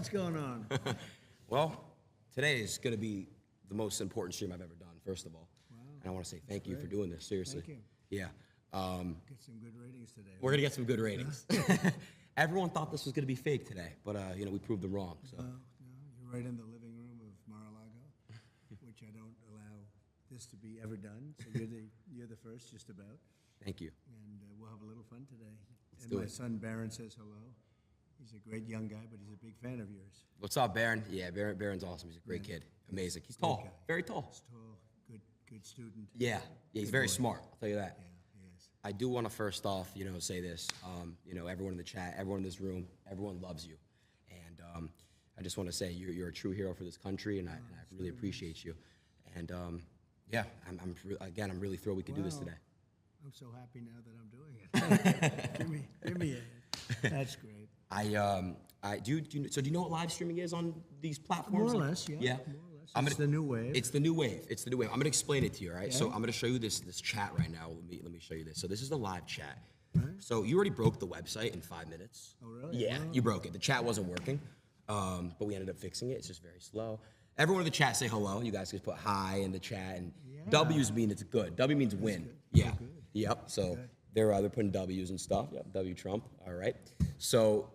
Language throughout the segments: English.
What's going on? Well, today is going to be the most important stream I've ever done, first of all. Wow. And I want to say thank you for doing this, seriously. Thank you. Yeah. Get some good ratings today. We're going to get some good ratings. Everyone thought this was going to be fake today, but, we proved them wrong. So. No, you're right in the living room of Mar-a-Lago, which I don't allow this to be ever done. So you're the first, just about. Thank you. And we'll have a little fun today. Let's and do my it. son Barron says hello. He's a great young guy, but he's a big fan of yours. What's up, Barron? Yeah, Barron's awesome. He's a great kid. Amazing. He's tall. guy. Very tall. He's tall, good student. Yeah, he's very smart. I'll tell you that. Yeah, he is. I do want to first off, say this. Everyone in the chat, everyone in this room, everyone loves you, and I just want to say you're a true hero for this country, and I really appreciate you. And I'm really thrilled we could do this today. I'm so happy now that I'm doing it. give me a. That's great. So do you know what live streaming is on these platforms? More or less, yeah. Yeah. More or less. It's the new wave. It's the new wave. It's the new wave. I'm gonna explain it to you, all right? Okay. So I'm gonna show you this chat right now. Let me show you this. So this is the live chat. Right. So you already broke the website in 5 minutes. Oh, really? Yeah, Wow. you broke it. The chat wasn't working, but we ended up fixing it. It's just very slow. Everyone in the chat say hello. You guys can put hi in the chat, and W's mean it's good. W means win. good. Yeah. Oh, good. Yep. So Good. they're putting W's and stuff. Yep. W Trump. All right. So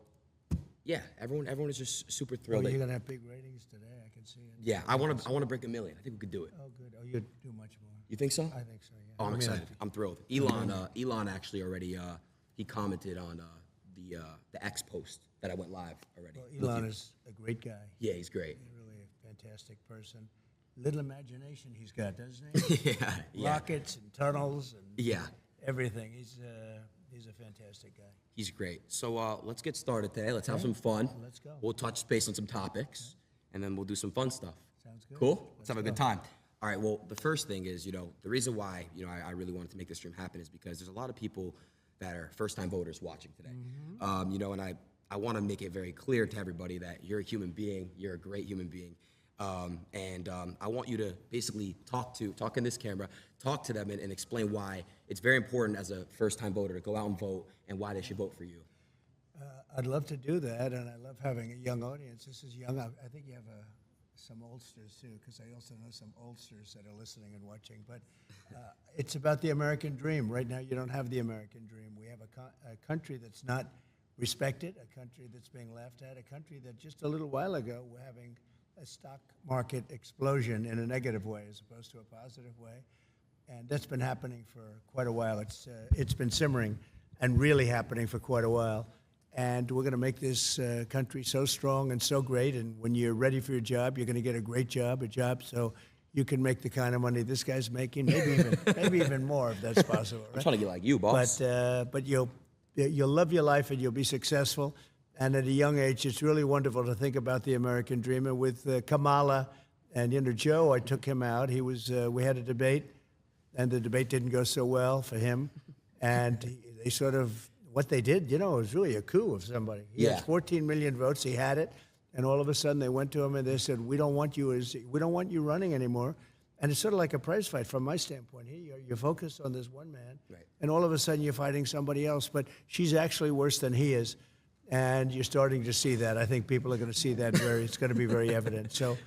yeah, everyone is just super Oh, thrilled. you're gonna have big ratings today. I can see it. Yeah, I want to break 1 million. I think we could do it. Oh, good. Oh, you'd do much more. You think so? I think so. Yeah. Oh, I'm I mean, excited. I'm thrilled. Elon actually already he commented on the X post that I went live already. Well, Elon is a great guy. Yeah, he's great. He's really a fantastic person. Little imagination he's got, doesn't he? yeah. Rockets and tunnels and Yeah, everything. He's a fantastic guy. he's great. So let's get started today. Let's have some fun. Let's go. We'll touch base on some topics, and then we'll do some fun stuff. Sounds good. Cool? Let's have a go. good time. All right, well, the first thing is, the reason why, I really wanted to make this stream happen is because there's a lot of people that are first-time voters watching today. Mm-hmm. And I want to make it very clear to everybody that you're a human being, you're a great human being. I want you to basically talk in this camera, talk to them and explain why it's very important as a first-time voter to go out and vote and why they should vote for you. I'd love to do that, and I love having a young audience. This is young. I think you have some oldsters, too, because I also know some oldsters that are listening and watching. But it's about the American dream. Right now, you don't have the American dream. We have a country that's not respected, a country that's being laughed at, a country that just a little while ago we're having a stock market explosion in a negative way as opposed to a positive way. And that's been happening for quite a while. It's been simmering and really happening for quite a while. And we're going to make this country so strong and so great. And when you're ready for your job, you're going to get a great job, so you can make the kind of money this guy's making, maybe even more if that's possible. Right? I'm trying to get like you, boss. But you'll love your life and you'll be successful. And at a young age, it's really wonderful to think about the American dream. And with Kamala and Joe, I took him out. We had a debate, and the debate didn't go so well for him. And they sort of. What they did, it was really a coup of somebody. He had 14 million votes. He had it, and all of a sudden they went to him and they said, "We don't want you running anymore." And it's sort of like a prize fight from my standpoint. Here, you're focused on this one man, right. And all of a sudden you're fighting somebody else. But she's actually worse than he is, and you're starting to see that. I think people are going to see that. It's going to be very evident. So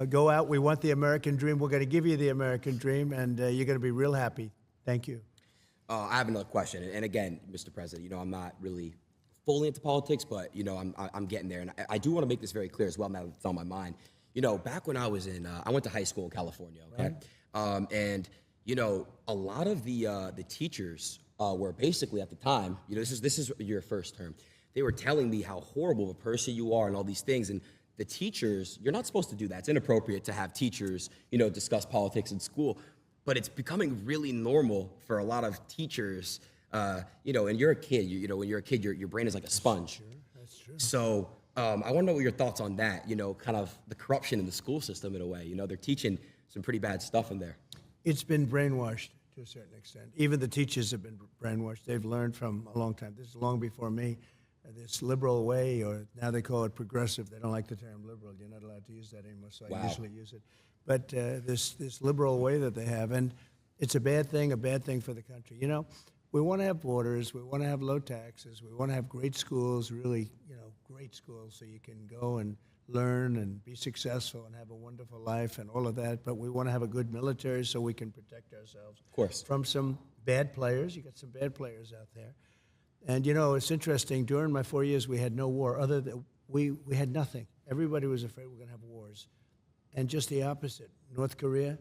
go out. We want the American dream. We're going to give you the American dream, and you're going to be real happy. Thank you. I have another question, and again, Mr. President, I'm not really fully into politics, but I'm getting there, and I do want to make this very clear as well. Now that it's on my mind, back when I was I went to high school in California, okay, right. And a lot of the teachers were basically at the time, this is your first term, they were telling me how horrible of a person you are and all these things, and the teachers, you're not supposed to do that. It's inappropriate to have teachers, discuss politics in school. But it's becoming really normal for a lot of teachers, and you're a kid. When you're a kid, your brain is like a sponge. That's true. So I want to know what your thoughts on that. Kind of the corruption in the school system in a way. They're teaching some pretty bad stuff in there. It's been brainwashed to a certain extent. Even the teachers have been brainwashed. They've learned from a long time. This is long before me. This liberal way, or now they call it progressive. They don't like the term liberal. You're not allowed to use that anymore, so I usually use it. But this liberal way that they have, and it's a bad thing for the country. we want to have borders, we want to have low taxes, we want to have great schools, really, great schools, so you can go and learn and be successful and have a wonderful life and all of that. But we want to have a good military so we can protect ourselves, Of course. from some bad players. You got some bad players out there. And, it's interesting. During my 4 years, we had no war. Other than we had nothing. Everybody was afraid we were going to have wars. And just the opposite. North Korea,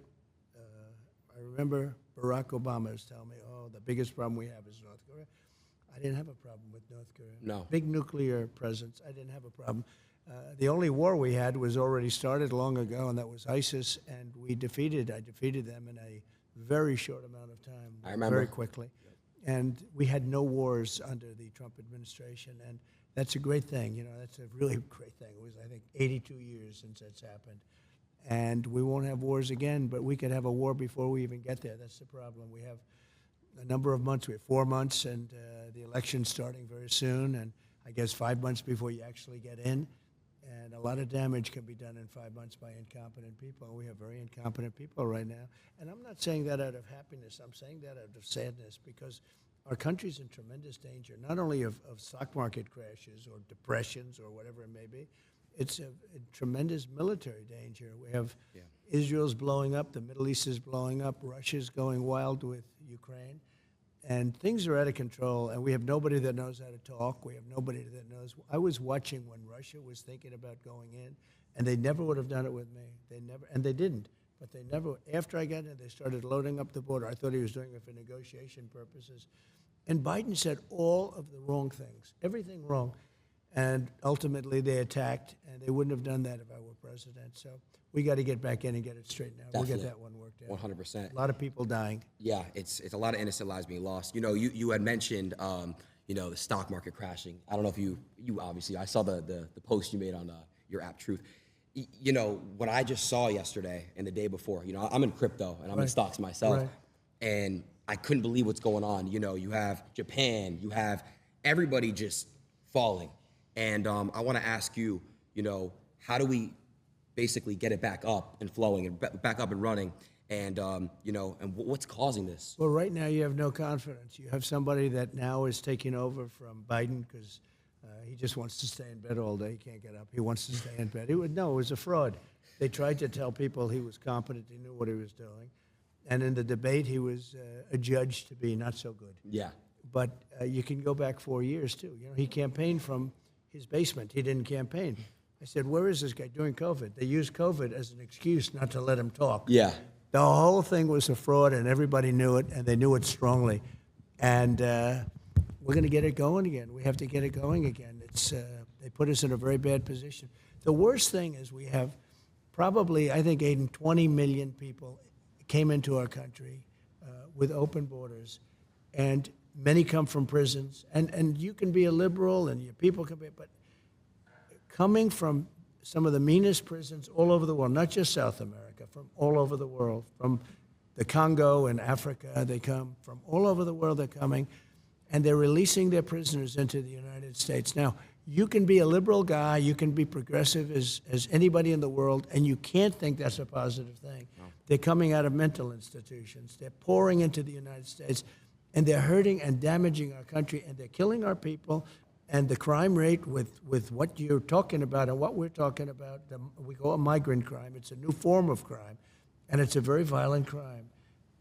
I remember Barack Obama was telling me, the biggest problem we have is North Korea. I didn't have a problem with North Korea. No. Big nuclear presence. I didn't have a problem. The only war we had was already started long ago, and that was ISIS, and I defeated them in a very short amount of time. I remember. Very quickly. And we had no wars under the Trump administration, and that's a great thing. That's a really great thing. It was, I think, 82 years since that's happened. And we won't have wars again, but we could have a war before we even get there. That's the problem. We have a number of months. We have 4 months, and the election's starting very soon, and I guess 5 months before you actually get in. And a lot of damage can be done in 5 months by incompetent people. We have very incompetent people right now. And I'm not saying that out of happiness. I'm saying that out of sadness, because our country's in tremendous danger, not only of stock market crashes or depressions or whatever it may be. It's a tremendous military danger. We have Israel's blowing up, the Middle East is blowing up, Russia's going wild with Ukraine. And things are out of control, and we have nobody that knows how to talk. We have nobody that knows. I was watching when Russia was thinking about going in, and they never would have done it with me. They didn't. But they never, after I got in, they started loading up the border. I thought he was doing it for negotiation purposes. And Biden said all of the wrong things, everything wrong. And ultimately they attacked, and they wouldn't have done that if I were president. So we got to get back in and get it straightened out. Definitely. We'll get that one worked out. 100%. A lot of people dying. Yeah, it's a lot of innocent lives being lost. You had mentioned, the stock market crashing. I don't know if you obviously, I saw the post you made on your app, Truth. What I just saw yesterday and the day before, I'm in crypto and I'm in stocks myself. Right. And I couldn't believe what's going on. You have Japan, you have everybody just falling. And I want to ask you, how do we basically get it back up and flowing and back up and running? And, and what's causing this? Well, right now you have no confidence. You have somebody that now is taking over from Biden because he just wants to stay in bed all day. He can't get up. He wants to stay in bed. It was a fraud. They tried to tell people he was competent. He knew what he was doing. And in the debate, he was adjudged to be not so good. Yeah. But you can go back 4 years, too. He campaigned from his basement. He didn't campaign. I said, where is this guy during COVID? They used COVID as an excuse not to let him talk. Yeah. The whole thing was a fraud, and everybody knew it, and they knew it strongly. And we're going to get it going again. We have to get it going again. They put us in a very bad position. The worst thing is we have probably, I think, Adin, 20 million people came into our country with open borders, and many come from prisons. And you can be a liberal, and your people can be, but coming from some of the meanest prisons all over the world, not just South America, from all over the world, from the Congo and Africa, they come from all over the world, they're coming, and they're releasing their prisoners into the United States. Now, you can be a liberal guy, you can be progressive as anybody in the world, and you can't think that's a positive thing. No. They're coming out of mental institutions. They're pouring into the United States, and they're hurting and damaging our country, and they're killing our people. And the crime rate with what you're talking about and what we're talking about, we call it migrant crime. It's a new form of crime, and it's a very violent crime.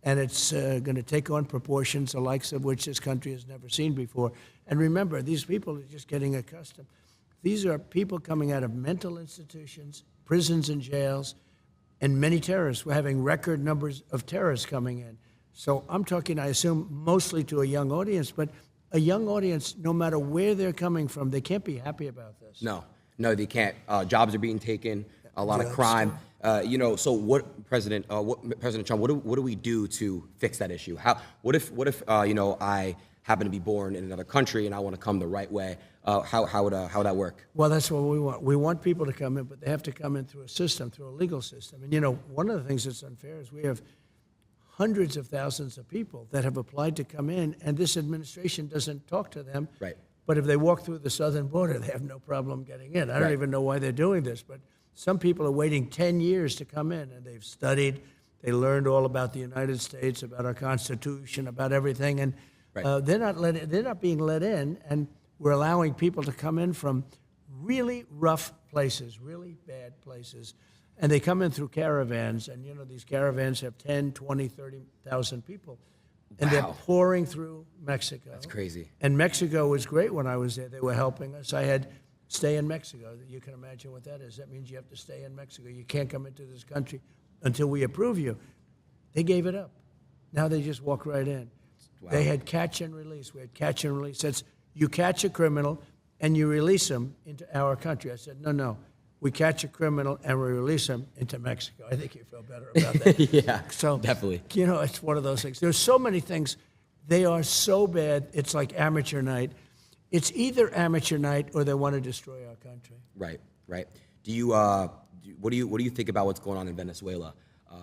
And it's going to take on proportions the likes of which this country has never seen before. And remember, these people are just getting accustomed. These are people coming out of mental institutions, prisons and jails, and many terrorists. We're having record numbers of terrorists coming in. So I'm talking, I assume, mostly to a young audience, but a young audience, no matter where they're coming from, they can't be happy about this. No, they can't. Jobs are being taken, a lot of crime. So what President Trump, what do we do to fix that issue? What if I happen to be born in another country and I want to come the right way? How would that work? Well, that's what we want. We want people to come in, but they have to come in through a system, through a legal system. And one of the things that's unfair is we have hundreds of thousands of people that have applied to come in, and this administration doesn't talk to them. Right. But if they walk through the southern border, they have no problem getting in. I don't even know why they're doing this, but some people are waiting 10 years to come in, and they've studied, they learned all about the United States, about our Constitution, about everything, and Right. They're not being let in, and we're allowing people to come in from really rough places, really bad places. And they come in through caravans, and these caravans have 10, 20, 30,000 people. And they're Wow. pouring through Mexico. That's crazy. And Mexico was great when I was there. They were helping us. I had stay in Mexico. You can imagine what that is. That means you have to stay in Mexico. You can't come into this country until we approve you. They gave it up. Now they just walk right in. Wow. They had catch and release. We had catch and release. That's you catch a criminal and you release him into our country. I said, no. We catch a criminal and we release him into Mexico. I think you feel better about that. Yeah, so definitely. It's one of those things. There's so many things. They are so bad. It's like amateur night. It's either amateur night or they want to destroy our country. Right. Do you what do you think about what's going on in Venezuela?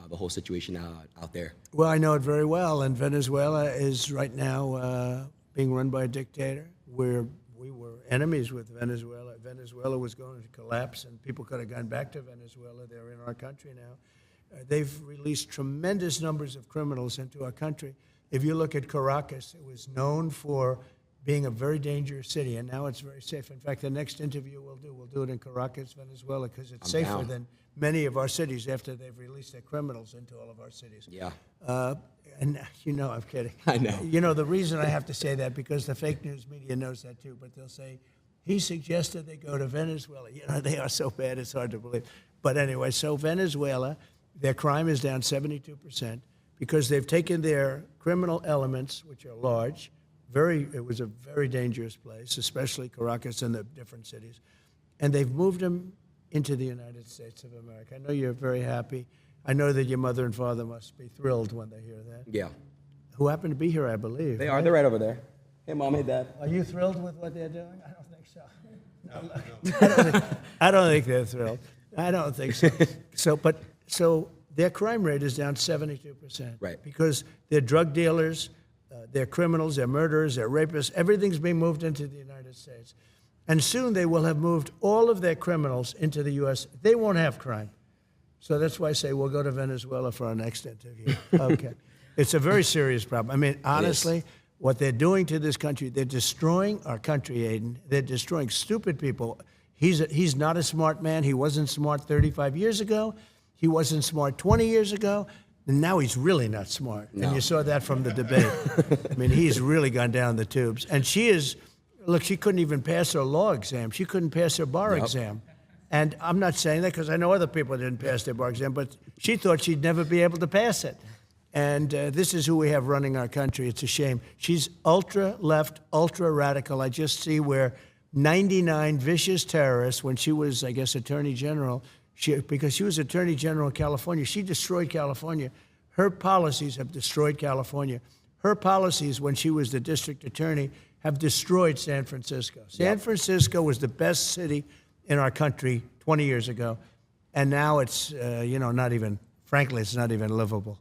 The whole situation out there. Well, I know it very well. And Venezuela is right now being run by a dictator. We were enemies with Venezuela. Venezuela was going to collapse, and people could have gone back to Venezuela. They're in our country now. They've released tremendous numbers of criminals into our country. If you look at Caracas, it was known for being a very dangerous city, and now it's very safe. In fact, the next interview we'll do it in Caracas, Venezuela, because it's safer down. than many of our cities after they've released their criminals into all of our cities. Yeah. And I'm kidding. I know. The reason I have to say that, because the fake news media knows that too, but they'll say, he suggested they go to Venezuela. They are so bad, it's hard to believe. But anyway, so Venezuela, their crime is down 72% because they've taken their criminal elements, which are large. It was a very dangerous place, especially Caracas and the different cities. And they've moved them into the United States of America. I know you're very happy. I know that your mother and father must be thrilled when they hear that. Yeah. Who happen to be here, I believe. They are. They're right over there. Hey, Mom. Hey, Dad. Are you thrilled with what they're doing? I don't think so. I don't think they're thrilled. I don't think so. So their crime rate is down 72%. Right. Because they're drug dealers, they're criminals, they're murderers, they're rapists. Everything's being moved into the United States. And soon they will have moved all of their criminals into the U.S. They won't have crime. So that's why I say we'll go to Venezuela for our next interview. Okay. It's a very serious problem. I mean, honestly, what they're doing to this country, they're destroying our country, Adin. They're destroying stupid people. He's not a smart man. He wasn't smart 35 years ago. He wasn't smart 20 years ago. And now he's really not smart. No. And you saw that from the debate. I mean, he's really gone down the tubes. And she couldn't even pass her law exam. She couldn't pass her bar exam. And I'm not saying that because I know other people didn't pass their bar exam, but she thought she'd never be able to pass it. And this is who we have running our country. It's a shame. She's ultra-left, ultra-radical. I just see where 99 vicious terrorists, when she was, I guess, Attorney General, because she was Attorney General in California, she destroyed California. Her policies have destroyed California. Her policies, when she was the district attorney, have destroyed San Francisco. San Francisco was the best city in our country 20 years ago, and now it's, not even, frankly, it's not even livable.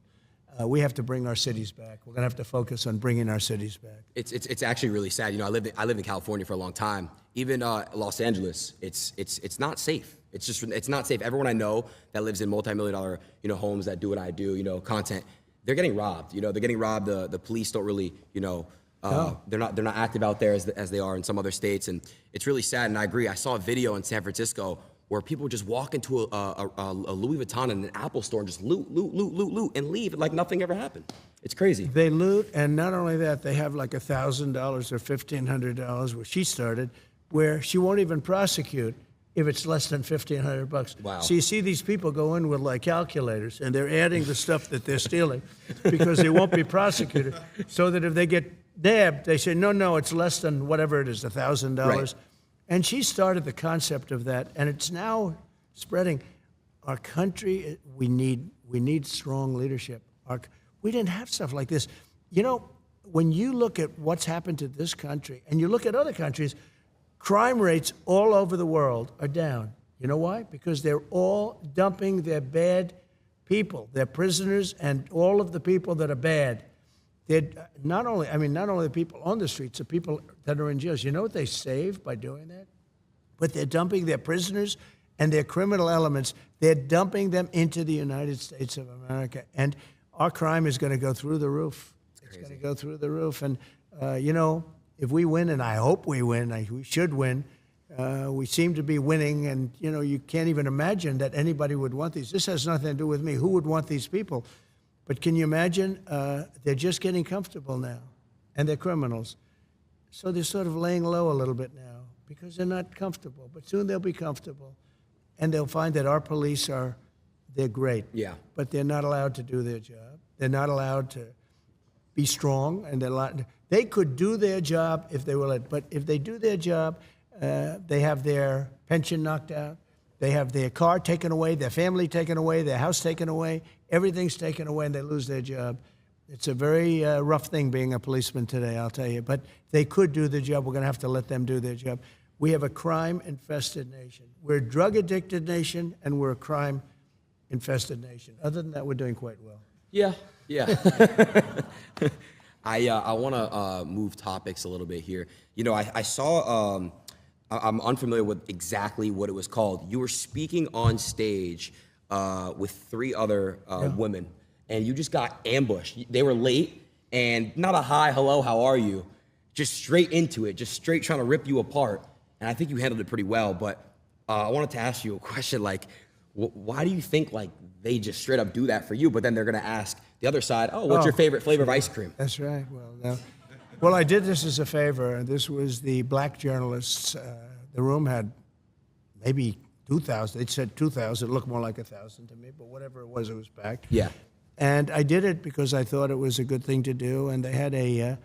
We have to bring our cities back. We're going to have to focus on bringing our cities back. It's actually really sad. I lived in California for a long time. Even Los Angeles, it's not safe. It's not safe. Everyone I know that lives in multi-million-dollar homes that do what I do, content, they're getting robbed. They're getting robbed. The police don't really they're not active out there as they are in some other states, and it's really sad. And I agree. I saw a video in San Francisco where people just walk into a Louis Vuitton and an Apple store and just loot, and leave like nothing ever happened. It's crazy. They loot, and not only that, they have like $1,000 or $1,500 where she started, where she won't even prosecute if it's less than $1,500. Wow. So you see these people go in with like calculators, and they're adding the stuff that they're stealing because they won't be prosecuted. So that if they get nabbed, they say, no, it's less than whatever it is, $1,000. Right. And she started the concept of that, and it's now spreading. Our country, we need strong leadership. We didn't have stuff like this. When you look at what's happened to this country, and you look at other countries, crime rates all over the world are down. You know why? Because they're all dumping their bad people, their prisoners, and all of the people that are bad. They're not only the people on the streets, the people that are in jails. You know what they save by doing that? But they're dumping their prisoners and their criminal elements. They're dumping them into the United States of America. And our crime is going to go through the roof. It's going to go through the roof. And if we win, and I hope we win, we should win, we seem to be winning, and, you can't even imagine that anybody would want these. This has nothing to do with me. Who would want these people? But can you imagine? They're just getting comfortable now, and they're criminals. So they're sort of laying low a little bit now because they're not comfortable. But soon they'll be comfortable, and they'll find that our police they're great. Yeah. But they're not allowed to do their job. They're not allowed to be strong, and they could do their job if they were let. But if they do their job, they have their pension knocked out. They have their car taken away, their family taken away, their house taken away. Everything's taken away, and they lose their job. It's a very rough thing being a policeman today, I'll tell you. But they could do the job. We're going to have to let them do their job. We have a crime-infested nation. We're a drug-addicted nation, and we're a crime-infested nation. Other than that, we're doing quite well. Yeah. I want to move topics a little bit here. I saw, I'm unfamiliar with exactly what it was called. You were speaking on stage with 3 other women, and you just got ambushed. They were late, and not a hi, hello, how are you? Just straight into it, just straight trying to rip you apart. And I think you handled it pretty well, but I wanted to ask you a question, like, why do you think, like, they just straight up do that for you, but then they're going to ask the other side, what's your favorite flavor of ice cream? That's right. Well, I did this as a favor. This was the black journalists. The room had maybe 2,000. They said 2,000. It looked more like 1,000 to me, but whatever it was packed. Yeah. And I did it because I thought it was a good thing to do. And they had a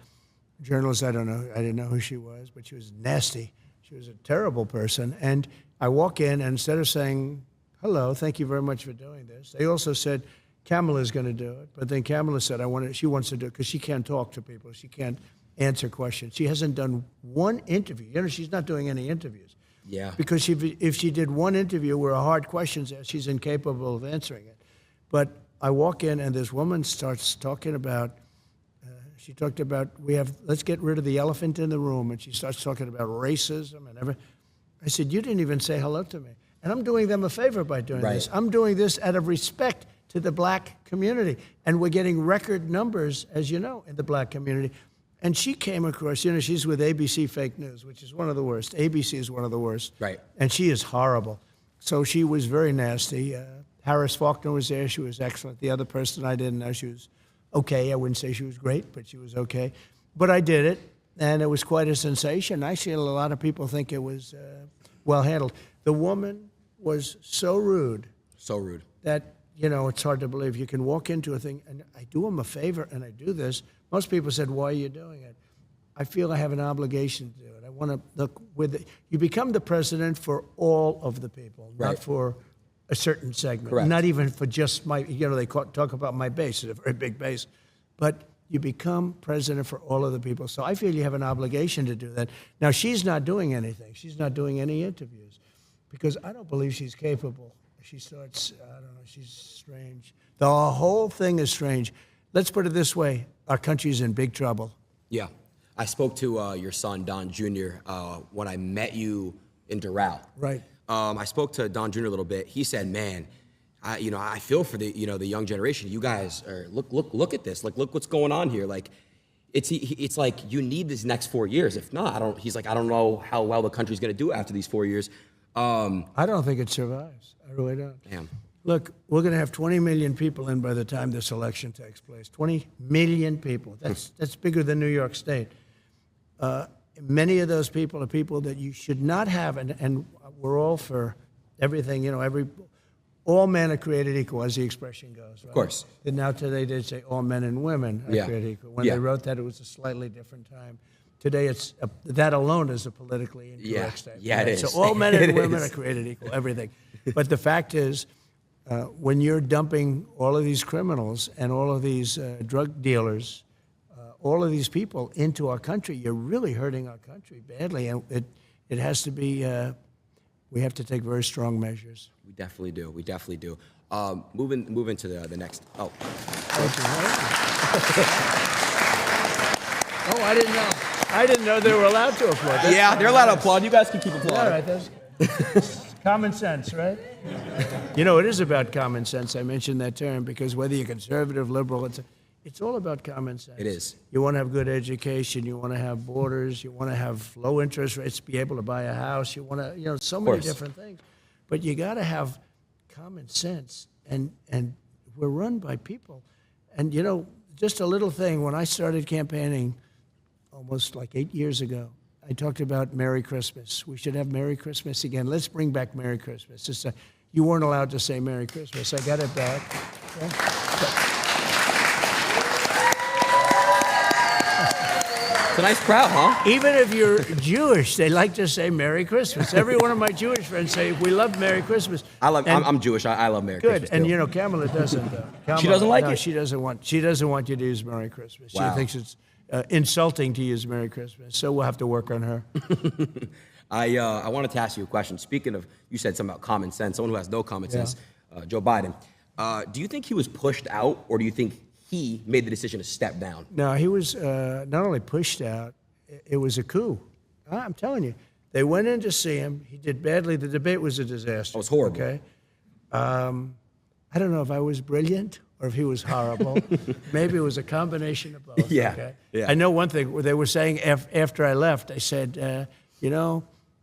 journalist, I didn't know who she was, but she was nasty. She was a terrible person. And I walk in, and instead of saying, hello, thank you very much for doing this, they also said, Kamala's going to do it. But then Kamala said, she wants to do it because she can't talk to people. She can't answer questions. She hasn't done one interview. She's not doing any interviews. Yeah. Because if she did one interview where a hard question's asked, she's incapable of answering it. But I walk in, and this woman starts talking about, she talked about, let's get rid of the elephant in the room. And she starts talking about racism and everything. I said, you didn't even say hello to me. And I'm doing them a favor by doing this. I'm doing this out of respect to the black community. And we're getting record numbers, as you know, in the black community. And she came across, she's with ABC Fake News, which is one of the worst. ABC is one of the worst. Right. And she is horrible. So she was very nasty. Harris Faulkner was there. She was excellent. The other person I didn't know, she was okay. I wouldn't say she was great, but she was okay. But I did it, and it was quite a sensation. Actually, a lot of people think it was well handled. The woman was so rude. So rude. That, it's hard to believe. You can walk into a thing, and I do them a favor, and I do this. Most people said, why are you doing it? I feel I have an obligation to do it. I want to look you become the president for all of the people, not for a certain segment. Correct. Not even for just my, they talk about my base, it's a very big base. But you become president for all of the people. So I feel you have an obligation to do that. Now, she's not doing anything. She's not doing any interviews because I don't believe she's capable. She starts, I don't know, she's strange. The whole thing is strange. Let's put it this way. Our country's in big trouble. Yeah. I spoke to your son, Don Jr., when I met you in Doral. Right. I spoke to Don Jr. a little bit. He said, man, I feel for the young generation. You guys are, look at this. Like, look what's going on here. Like, it's like you need these next 4 years. If not, I don't know how well the country's going to do after these 4 years. I don't think it survives. I really don't. Damn. Look, we're going to have 20 million people in by the time this election takes place. 20 million people. That's bigger than New York State. Many of those people are people that you should not have, and we're all for everything. All men are created equal, as the expression goes. Right? Of course. And now today they say all men and women are created equal. When they wrote that, it was a slightly different time. Today, that alone is a politically incorrect statement. Yeah, it is. So all men and women are created equal, everything. But the fact is, when you're dumping all of these criminals and all of these drug dealers, all of these people into our country, you're really hurting our country badly. And it has to be, we have to take very strong measures. We definitely do. We definitely do. Moving to the next. Oh. Oh, I didn't know they were allowed to applaud. They're allowed to applaud. You guys can keep applauding. All right, that's common sense, right? It is about common sense. I mentioned that term because whether you're conservative, liberal, it's all about common sense. It is. You want to have good education. You want to have borders. You want to have low interest rates, be able to buy a house. You want to, so many different things. But you got to have common sense. And we're run by people. And, just a little thing. When I started campaigning almost like 8 years ago, I talked about Merry Christmas. We should have Merry Christmas again. Let's bring back Merry Christmas. You weren't allowed to say Merry Christmas. I got it back. It's a nice crowd, huh? Even if you're Jewish, they like to say Merry Christmas. Every one of my Jewish friends say, we love Merry Christmas. I'm Jewish. I love Merry Christmas, Good, too. and Kamala doesn't, though. Kamala, She doesn't like it? She doesn't want you to use Merry Christmas. Wow. She thinks it's insulting to use Merry Christmas, so we'll have to work on her. I wanted to ask you a question. Speaking of, you said something about common sense, someone who has no common sense, Joe Biden. Do you think he was pushed out, or do you think he made the decision to step down? No, he was not only pushed out, it was a coup. I'm telling you. They went in to see him. He did badly. The debate was a disaster. It was horrible. Okay. I don't know if I was brilliant or if he was horrible. Maybe it was a combination of both. Yeah, Okay? yeah. I know one thing. They were saying after I left, they said,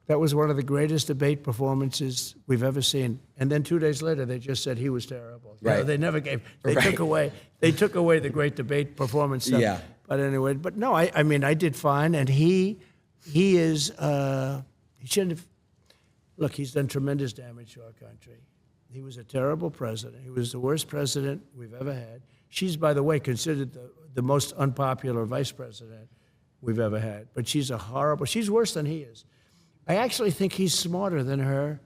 that was one of the greatest debate performances we've ever seen. And then 2 days later, they just said he was terrible. Right. They never gave. They Right. took away the great debate performance stuff. Yeah. But anyway, no, I mean, I did fine, and he is he shouldn't have. Look, he's done tremendous damage to our country. He was a terrible president. He was the worst president we've ever had. She's, by the way, considered the most unpopular vice president we've ever had. But she's she's worse than he is. I actually think he's smarter than her,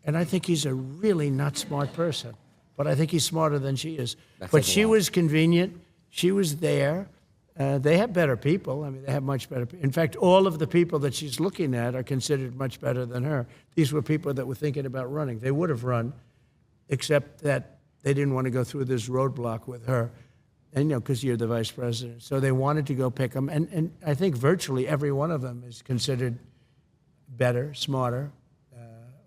and I think he's a really not smart person. But I think he's smarter than she is. But she was convenient. She was there. They have better people. I mean, they have much better people. In fact, all of the people that she's looking at are considered much better than her. These were people that were thinking about running. They would have run, except that they didn't want to go through this roadblock with her, and because you're the vice president. So they wanted to go pick them, and I think virtually every one of them is considered better, smarter,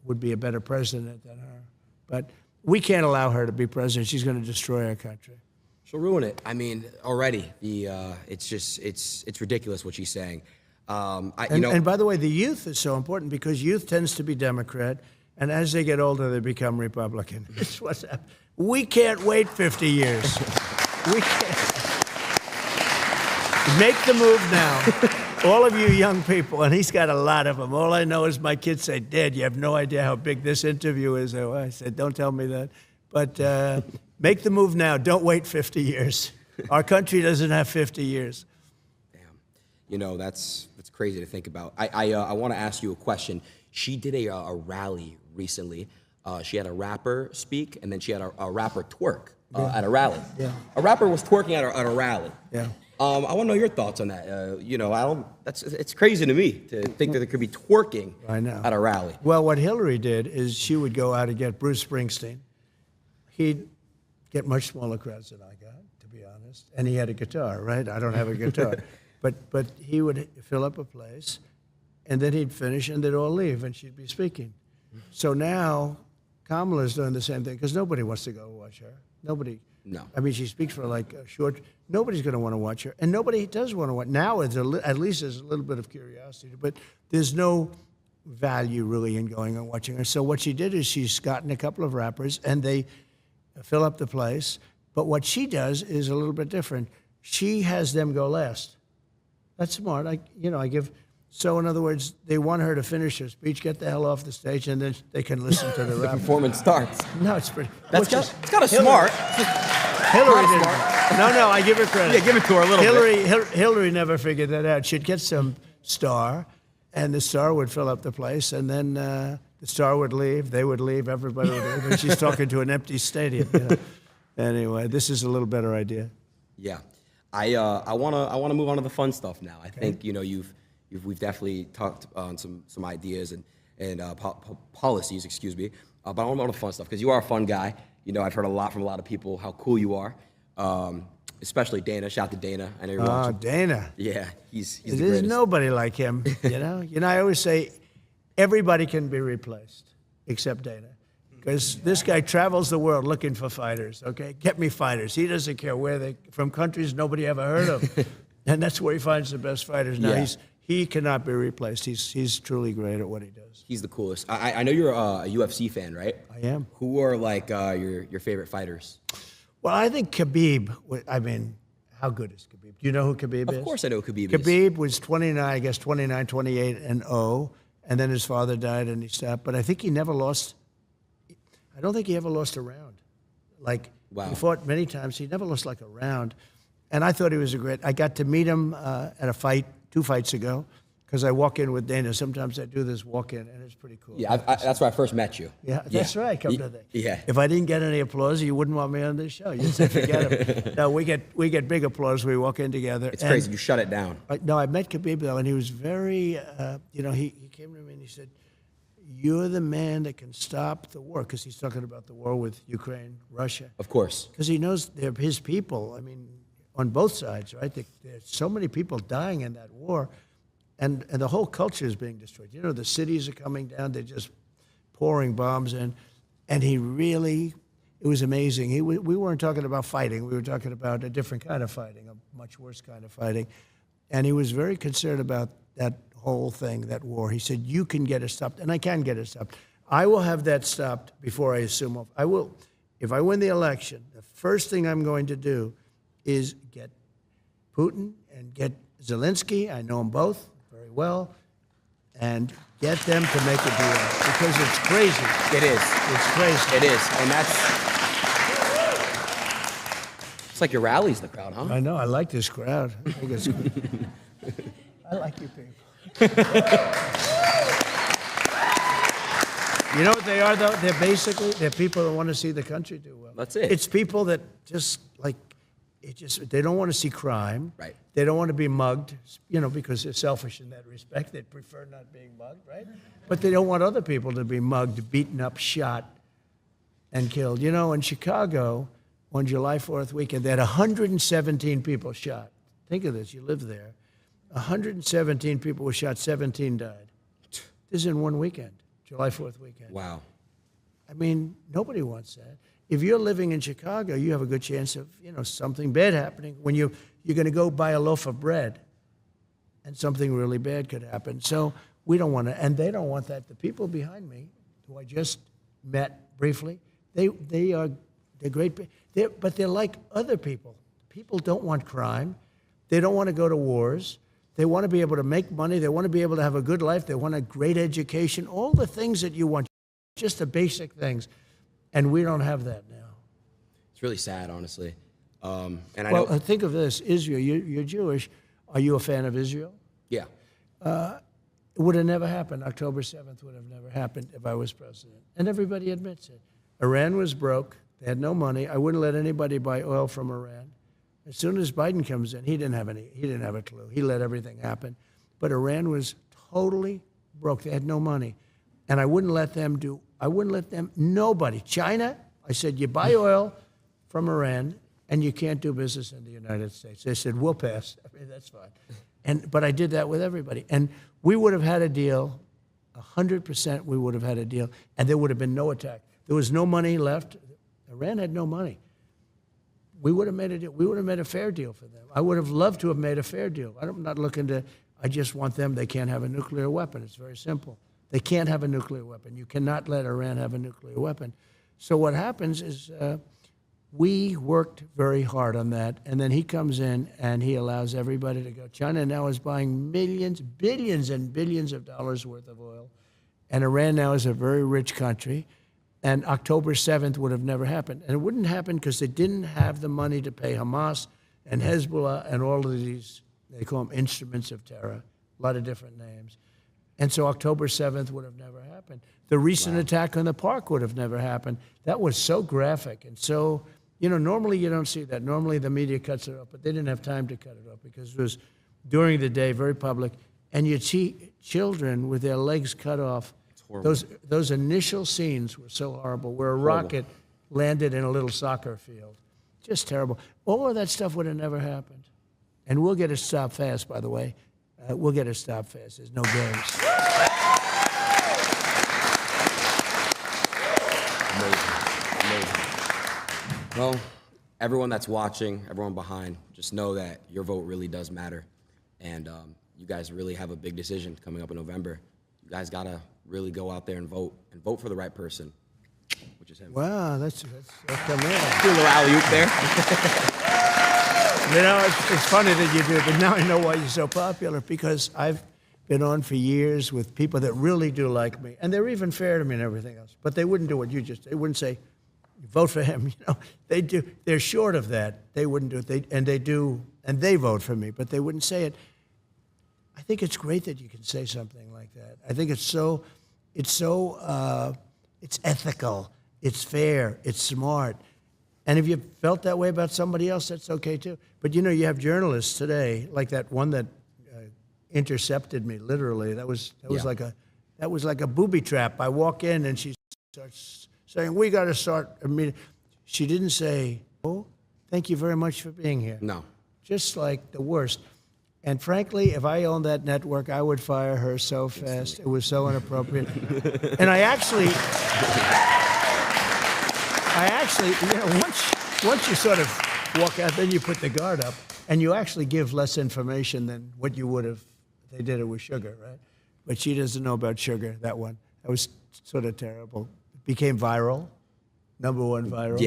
would be a better president than her. But we can't allow her to be president. She's going to destroy our country. She'll ruin it. I mean, already it's ridiculous what she's saying. And by the way, the youth is so important because youth tends to be Democrat, and as they get older, they become Republican. That's what's happening. We can't wait 50 years. We can't. Make the move now. All of you young people, and he's got a lot of them. All I know is my kids say, Dad, you have no idea how big this interview is. I said, don't tell me that. But make the move now. Don't wait 50 years. Our country doesn't have 50 years. Damn. That's crazy to think about. I want to ask you a question. She did a rally recently. She had a rapper speak, and then she had a rapper twerk at a rally. Yeah. A rapper was twerking at a rally. Yeah. I want to know your thoughts on that. It's crazy to me to think that there could be twerking at a rally. Well, what Hillary did is she would go out and get Bruce Springsteen. He'd get much smaller crowds than I got, to be honest. And he had a guitar, right? I don't have a guitar. But he would fill up a place, and then he'd finish, and they'd all leave, and she'd be speaking. So now Kamala's doing the same thing, because nobody wants to go watch her. Nobody. No. I mean, she speaks for like a short. Nobody's going to want to watch her, and nobody does want to watch. Now, at least there's a little bit of curiosity, but there's no value really in going and watching her. So what she did is she's gotten a couple of rappers, and they fill up the place. But what she does is a little bit different. She has them go last. That's smart. I give. So in other words, they want her to finish her speech, get the hell off the stage, and then they can listen to the The rap. performance starts. No, it's pretty. It's kind of smart. Hillary didn't. No, I give her credit. Yeah, give it to her a little bit. Hillary never figured that out. She'd get some star, and the star would fill up the place, and then the star would leave, they would leave, everybody would leave, and she's talking to an empty stadium. Anyway, this is a little better idea. Yeah, I wanna move on to the fun stuff now. I think we've definitely talked on some ideas and policies, excuse me. But I want to move on to the fun stuff because you are a fun guy. I've heard a lot from a lot of people how cool you are, especially Dana. Shout out to Dana. I know you're watching. Dana. Yeah, he's the There's greatest. nobody like him. I always say everybody can be replaced except Dana. because this guy travels the world looking for fighters, okay? Get me fighters. He doesn't care where they, from countries nobody ever heard of. And that's where he finds the best fighters. Now, Yeah. he cannot be replaced. He's truly great at what he does. He's the coolest. I know you're a UFC fan, right? I am. Who are like your favorite fighters? Well, I think Khabib, I mean, how good is Khabib? Do you know who Khabib is? Of course I know who Khabib is. Khabib was 29, 28 and 0, and then his father died and he stopped. But I think he never lost. I don't think he ever lost a round. Like, Wow. he fought many times. He never lost like a round. And I thought he was a great. I got to meet him at a fight 2 fights ago because I walk in with Dana. Sometimes I do this walk in, and it's pretty cool. Yeah, that's where I first met you. Yeah, that's right. Come to that. Yeah. If I didn't get any applause, you wouldn't want me on this show. You'd say, forget it. No, we get big applause. We walk in together. It's crazy. You shut it down. No, I met Khabib though, and he was very. He came to me and he said, "You're the man that can stop the war," because he's talking about the war with Ukraine, Russia. Of course. Because he knows they're his people. I mean, on both sides, right? There's so many people dying in that war, and the whole culture is being destroyed. You know, the cities are coming down. They're just pouring bombs in, and he really, it was amazing. We weren't talking about fighting. We were talking about a different kind of fighting, a much worse kind of fighting, and he was very concerned about that whole thing, that war. He said, "You can get it stopped, and I can get it stopped. I will have that stopped before I assume off. I will, if I win the election, the first thing I'm going to do is get Putin and get Zelensky. I know them both very well, and get them to make a deal because it's crazy. It is. It's crazy. It is. And it's like your rallies in the crowd, huh? I know. I like this crowd. I think it's good. I like you people. You know what they are, though? They're people that want to see the country do well. That's it. It's people that just like, they don't want to see crime. Right. They don't want to be mugged, because they're selfish in that respect. They prefer not being mugged, right? But they don't want other people to be mugged, beaten up, shot, and killed. In Chicago, on July 4th weekend, they had 117 people shot. Think of this. You live there. 117 people were shot, 17 died. This is in one weekend, July 4th weekend. Wow. I mean, nobody wants that. If you're living in Chicago, you have a good chance of, something bad happening. When you're going to go buy a loaf of bread, and something really bad could happen. So we don't want to, and they don't want that. The people behind me, who I just met briefly, they're great, but they're like other people. People don't want crime. They don't want to go to wars. They want to be able to make money. They want to be able to have a good life. They want a great education. All the things that you want, just the basic things. And we don't have that now. It's really sad, honestly. And Think of this, Israel. You're Jewish. Are you a fan of Israel? Yeah. It would have never happened. October 7th would have never happened if I was president. And everybody admits it. Iran was broke. They had no money. I wouldn't let anybody buy oil from Iran. As soon as Biden comes in, he didn't have a clue. He let everything happen. But Iran was totally broke. They had no money. And I wouldn't let them nobody. China, I said, you buy oil from Iran and you can't do business in the United States. They said, we'll pass. I mean, that's fine. But I did that with everybody. And we would have had a deal, 100% we would have had a deal, and there would have been no attack. There was no money left. Iran had no money. We would have made a deal. We would have made a fair deal for them. I would have loved to have made a fair deal. I'm not looking to, I just want them, they can't have a nuclear weapon. It's very simple. They can't have a nuclear weapon. You cannot let Iran have a nuclear weapon. So what happens is we worked very hard on that, and then he comes in and he allows everybody to go. China now is buying millions, billions and billions of dollars worth of oil, and Iran now is a very rich country, and October 7th would have never happened. And it wouldn't happen because they didn't have the money to pay Hamas and Hezbollah and all of these, they call them instruments of terror, a lot of different names. And so October 7th would have never happened. The recent attack on the park would have never happened. That was so graphic and so, normally you don't see that. Normally the media cuts it off, but they didn't have time to cut it off because it was during the day, very public. And you'd see children with their legs cut off. It's horrible. Those initial scenes were so horrible, where a rocket landed in a little soccer field. Just terrible. All of that stuff would have never happened. And we'll get it stopped fast, by the way. We'll get it stopped fast. There's no games. Well, everyone that's watching, everyone behind, just know that your vote really does matter. And you guys really have a big decision coming up in November. You guys got to really go out there and vote for the right person, which is him. Wow, that's Do a little alley-oop there. You know, it's funny that you do, but now I know why you're so popular, because I've been on for years with people that really do like me, and they're even fair to me and everything else, but they wouldn't do what you just, they wouldn't say, vote for him, you know. They do, they're short of that. They wouldn't do it, and they vote for me, but they wouldn't say it. I think it's great that you can say something like that. I think it's ethical, it's fair, it's smart. And if you felt that way about somebody else, that's okay too. But you know, you have journalists today, like that one that intercepted me literally. That was like a booby trap. I walk in and she starts saying, "We got to start a meeting." She didn't say, "Oh, thank you very much for being here." No. Just like the worst. And frankly, if I owned that network, I would fire her so fast. It was so inappropriate. And I actually, you know, once you sort of walk out, then you put the guard up, and you actually give less information than what you would have if they did it with sugar, right? But she doesn't know about sugar, that one. That was sort of terrible. It became viral, #1 viral.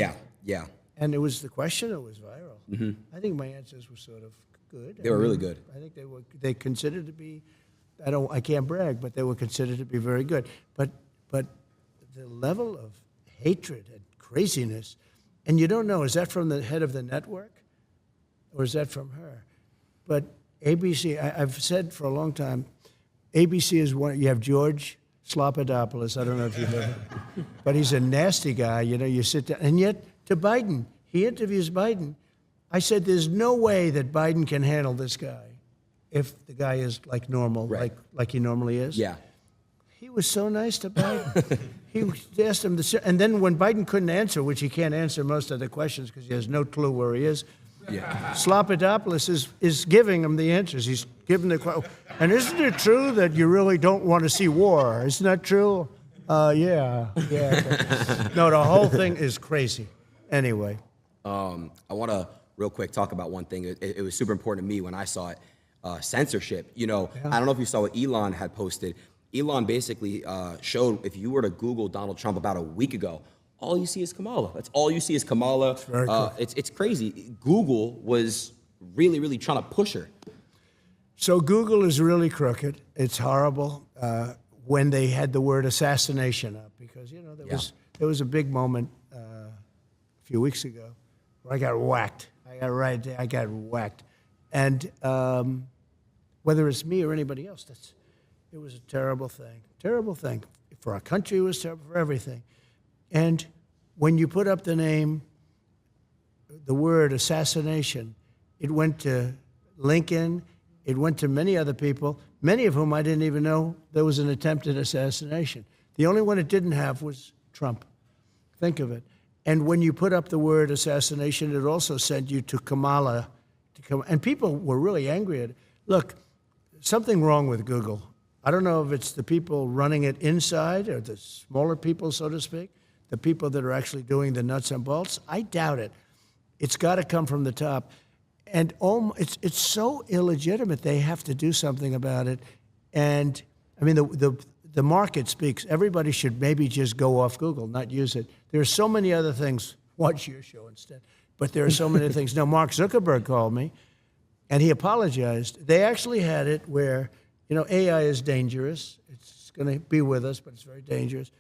Yeah. And it was the question that was viral. Mm-hmm. I think my answers were sort of good. They were really good. I think they considered to be, I can't brag, but they were considered to be very good. But the level of hatred and craziness, and you don't know, is that from the head of the network or is that from her? But ABC, I've said for a long time, ABC is one. You have George Slopadopoulos. I don't know if you've ever, but he's a nasty guy. You know, you sit down, and yet to Biden, he interviews Biden. I said, there's no way that Biden can handle this guy if the guy is like normal, right, like he normally is. Yeah. He was so nice to Biden. He asked him and then when Biden couldn't answer, which he can't answer most of the questions because he has no clue where he is, Slopadopoulos is giving him the answers. He's giving the question. And isn't it true that you really don't want to see war? Isn't that true? Yeah. No, the whole thing is crazy. Anyway. I want to real quick talk about one thing. It was super important to me when I saw it. Censorship. You know, I don't know if you saw what Elon had posted. Elon basically showed, if you were to Google Donald Trump about a week ago, all you see is Kamala. That's all you see is Kamala. It's crazy. Google was really, really trying to push her. So Google is really crooked. It's horrible when they had the word assassination up, because, you know, there was a big moment a few weeks ago where I got whacked. I got whacked. And whether it's me or anybody else, it was a terrible thing. Terrible thing. For our country, it was terrible for everything. And when you put up the name, the word assassination, it went to Lincoln, it went to many other people, many of whom I didn't even know there was an attempted assassination. The only one it didn't have was Trump. Think of it. And when you put up the word assassination, it also sent you to Kamala. And people were really angry at it. Look, something wrong with Google. I don't know if it's the people running it inside or the smaller people, so to speak, the people that are actually doing the nuts and bolts. I doubt it. It's got to come from the top. And it's so illegitimate, they have to do something about it. And, I mean, the market speaks. Everybody should maybe just go off Google, not use it. There are so many other things. Watch your show instead. But there are so many things. Now, Mark Zuckerberg called me, and he apologized. They actually had it where, you know, AI is dangerous. It's going to be with us, but it's very dangerous.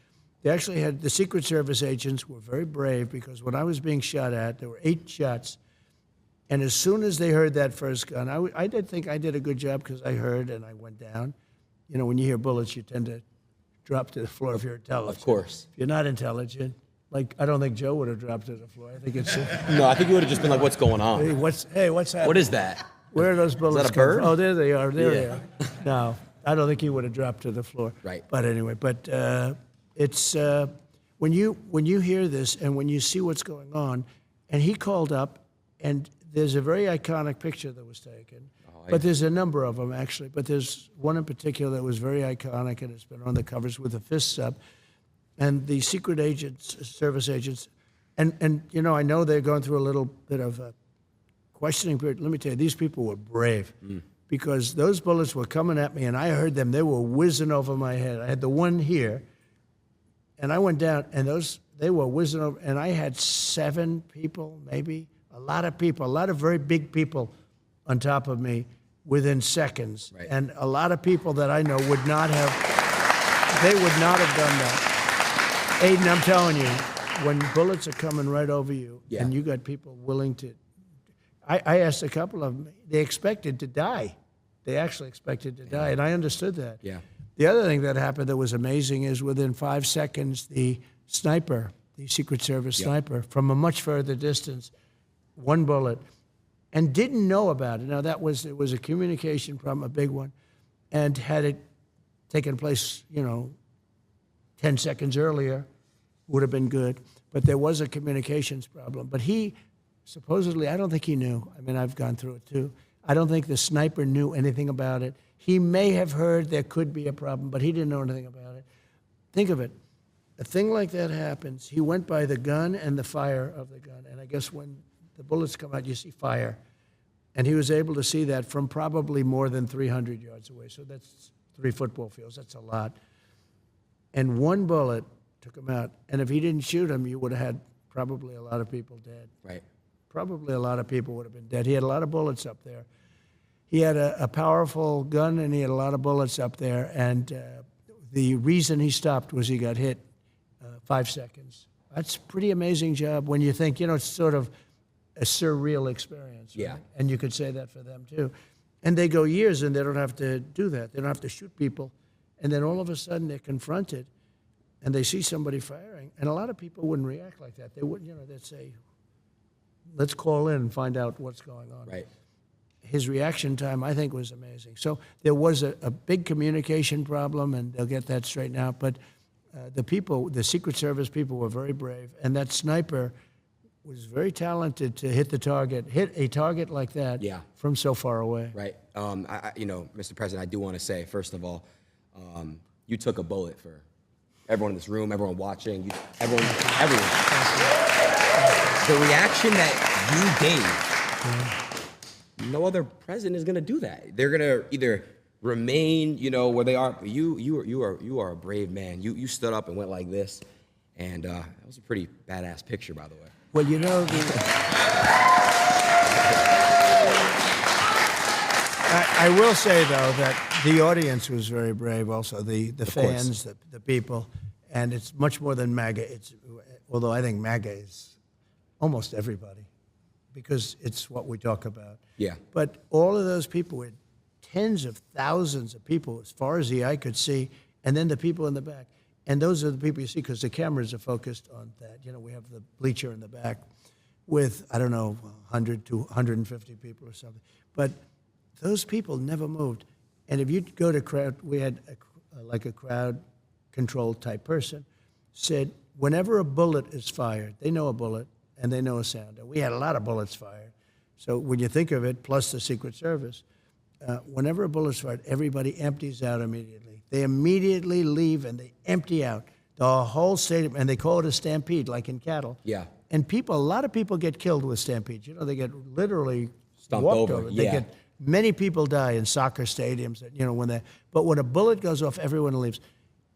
They actually had the Secret Service agents were very brave, because when I was being shot at, there were 8 shots. And as soon as they heard that first gun, I did think I did a good job, because I heard and I went down. You know, when you hear bullets, you tend to drop to the floor if you're intelligent. Of course. If you're not intelligent, like, I don't think Joe would have dropped to the floor. I think it's... No, I think you would have just been like, what's going on? Hey, what's happening? What is that? Where are those bullets? Is that a bird? Oh, there they are. There they are. No, I don't think he would have dropped to the floor. Right. But anyway, it's when you hear this and when you see what's going on, and he called up, and there's a very iconic picture that was taken. But there's a number of them, actually. But there's one in particular that was very iconic, and it's been on the covers with the fists up. And the secret agents, service agents, And you know, I know they're going through a little bit of a questioning period. Let me tell you, these people were brave because those bullets were coming at me, and I heard them. They were whizzing over my head. I had the one here, and I went down, and they were whizzing over, and I had 7 people, maybe, a lot of people, a lot of very big people on top of me within seconds. Right. And a lot of people that I know would not have done that. Aiden, I'm telling you, when bullets are coming right over you, Yeah. and you got people willing to, I asked a couple of them, they expected to die. They actually expected to die, and I understood that. Yeah. The other thing that happened that was amazing is within 5 seconds, the sniper, the Secret Service sniper, from a much further distance, 1 bullet, and didn't know about it. Now, it was a communication problem, a big one, and had it taken place, 10 seconds earlier, would have been good. But there was a communications problem. But he, supposedly, I don't think he knew. I mean, I've gone through it too. I don't think the sniper knew anything about it. He may have heard there could be a problem, but he didn't know anything about it. Think of it. A thing like that happens. He went by the gun and the fire of the gun. And I guess when the bullets come out, you see fire. And he was able to see that from probably more than 300 yards away. So that's 3 football fields. That's a lot. And 1 bullet took him out. And if he didn't shoot him, you would have had probably a lot of people dead. Right. Probably a lot of people would have been dead. He had a lot of bullets up there. He had a powerful gun, and he had a lot of bullets up there. And the reason he stopped was he got hit 5 seconds. That's a pretty amazing job when you think, it's sort of a surreal experience. Right? Yeah. And you could say that for them, too. And they go years, and they don't have to do that. They don't have to shoot people. And then all of a sudden, they're confronted, and they see somebody firing. And a lot of people wouldn't react like that. They wouldn't, they'd say, let's call in and find out what's going on. Right. His reaction time, I think, was amazing. So there was a big communication problem, and they'll get that straightened out. But the Secret Service people were very brave, and that sniper was very talented to hit a target like that from so far away. Right. Mr. President, I do want to say, first of all, you took a bullet for everyone in this room, everyone watching, everyone. The reaction that you gave, no other president is going to do that. They're going to either remain, where they are. You are a brave man. You stood up and went like this, and that was a pretty badass picture, by the way. Well, I will say, though, that the audience was very brave also, the fans, the people, and it's much more than MAGA. Although I think MAGA is almost everybody because it's what we talk about. Yeah. But all of those people were tens of thousands of people as far as the eye could see, and then the people in the back. And those are the people you see because the cameras are focused on that. We have the bleacher in the back with, 100 to 150 people or something. But those people never moved. And if you go to crowd, we had a crowd control type person, said whenever a bullet is fired, they know a bullet and they know a sound. And we had a lot of bullets fired. So when you think of it, plus the Secret Service, whenever a bullet's fired, everybody empties out immediately. They immediately leave and they empty out the whole stadium, and they call it a stampede, like in cattle. Yeah. And a lot of people get killed with stampedes. They get literally Stomped walked over. over. Many people die in soccer stadiums. But when a bullet goes off, everyone leaves,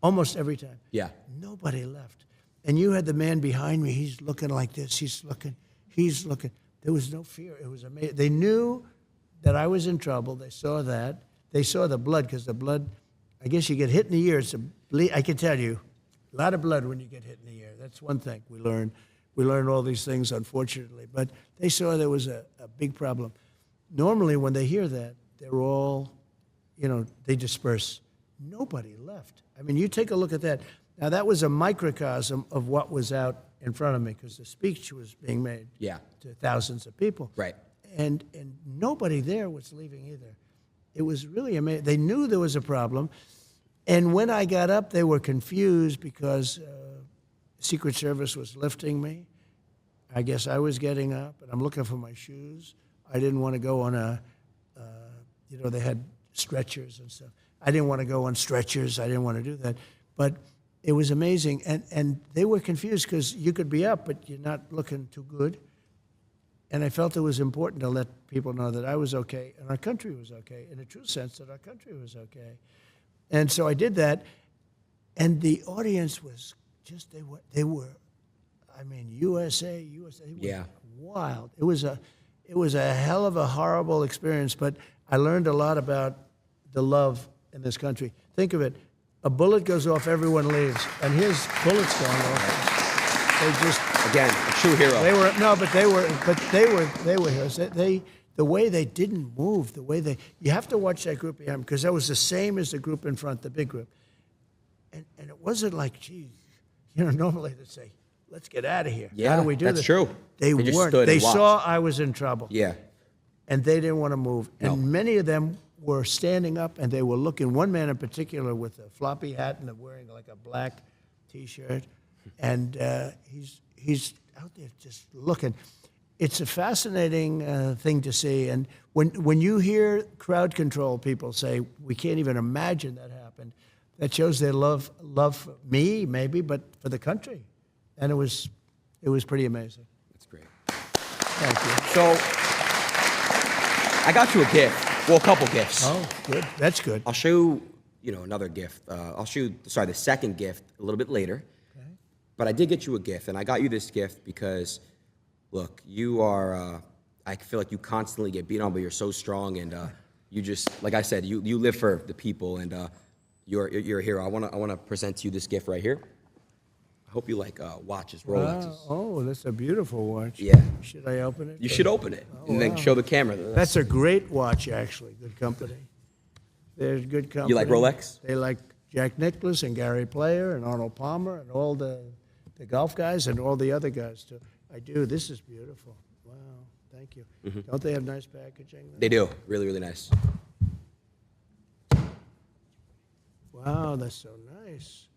almost every time. Yeah. Nobody left. And you had the man behind me. He's looking like this. He's looking. There was no fear. It was amazing. They knew that I was in trouble. They saw that. They saw the blood because the blood. I guess you get hit in the ear. I can tell you, a lot of blood when you get hit in the ear. That's one thing we learned. We learned all these things, unfortunately. But they saw there was a big problem. Normally, when they hear that, they're all, they disperse. Nobody left. I mean, you take a look at that. Now, that was a microcosm of what was out in front of me because the speech was being made to thousands of people. Right. And nobody there was leaving either. It was really amazing. They knew there was a problem. And when I got up, they were confused because Secret Service was lifting me. I guess I was getting up, and I'm looking for my shoes. I didn't want to go on they had stretchers and stuff. I didn't want to go on stretchers. I didn't want to do that. But it was amazing. And they were confused because you could be up, but you're not looking too good. And I felt it was important to let people know that I was okay and our country was okay, in a true sense that our country was okay. And so I did that, and the audience was just, they were, I mean, USA was wild. It was a hell of a horrible experience, but I learned a lot about the love in this country. Think of it, a bullet goes off, everyone leaves, and his bullets going off. They just, again, a true hero. They were heroes. The way they didn't move, you have to watch that group behind, because that was the same as the group in front, the big group. And it wasn't like, geez, normally they'd say, let's get out of here. Yeah, how do we do that's this? true. They just weren't. stood They and saw watched. I was in trouble. Yeah. And they didn't want to move. No. And many of them were standing up, and they were looking. One man in particular with a floppy hat and wearing like a black T-shirt, and he's out there just looking. It's a fascinating thing to see. And when you hear crowd control people say, we can't even imagine that happened, that shows their love for me, maybe, but for the country. And it was pretty amazing. That's great. Thank you. So I got you a gift. Well, a couple gifts. Oh, good. That's good. I'll show you, another gift. I'll show you, the second gift a little bit later. Okay. But I did get you a gift, and I got you this gift because, look, you are, I feel like you constantly get beat on, but you're so strong, and you just, like I said, you live for the people, and you're a hero. I want to present to you this gift right here. I hope you like watches, Rolexes. Wow. Oh, that's a beautiful watch. Yeah. Should I open it? You should open it, and then show the camera. That's a great watch, actually. Good company. There's good company. You like Rolex? They like Jack Nicklaus and Gary Player and Arnold Palmer and all the golf guys and all the other guys, too. I do. This is beautiful. Wow. Thank you. Don't they have nice packaging? They do. Really, really nice. Wow, that's so nice.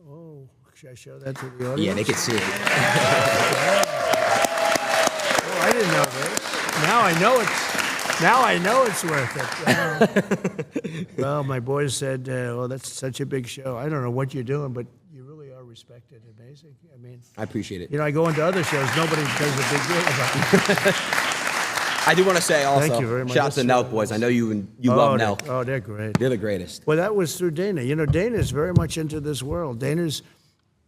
Oh, should I show that to the audience? Yeah, they can see it. Oh, I didn't know this. Now I know it's worth it. Wow. Well, my boys said, "Oh, that's such a big show. I don't know what you're doing, but you really are respected. Amazing. I mean, I appreciate it. I go into other shows, nobody does a big deal about it. I do want to say also, Thank you very much. shout out to Nelk Boys. I know you love Nelk. Oh, they're great. They're the greatest. Well, that was through Dana. Dana's very much into this world. Dana's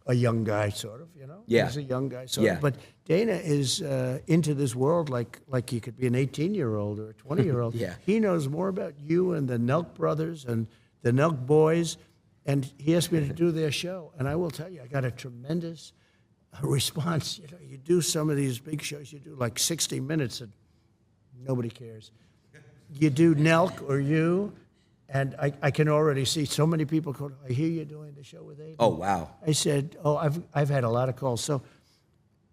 a young guy, sort of, Yeah. He's a young guy, sort Yeah. of. But Dana is into this world like he could be an 18-year-old or a 20-year-old. Yeah. He knows more about you and the Nelk brothers and the Nelk boys, and he asked me to do their show. And I will tell you, I got a tremendous response. You do some of these big shows, you do like 60 minutes, and nobody cares. You do Nelk or you, and I can already see so many people go, I hear you're doing the show with Adin. Oh, wow. I said, I've had a lot of calls. So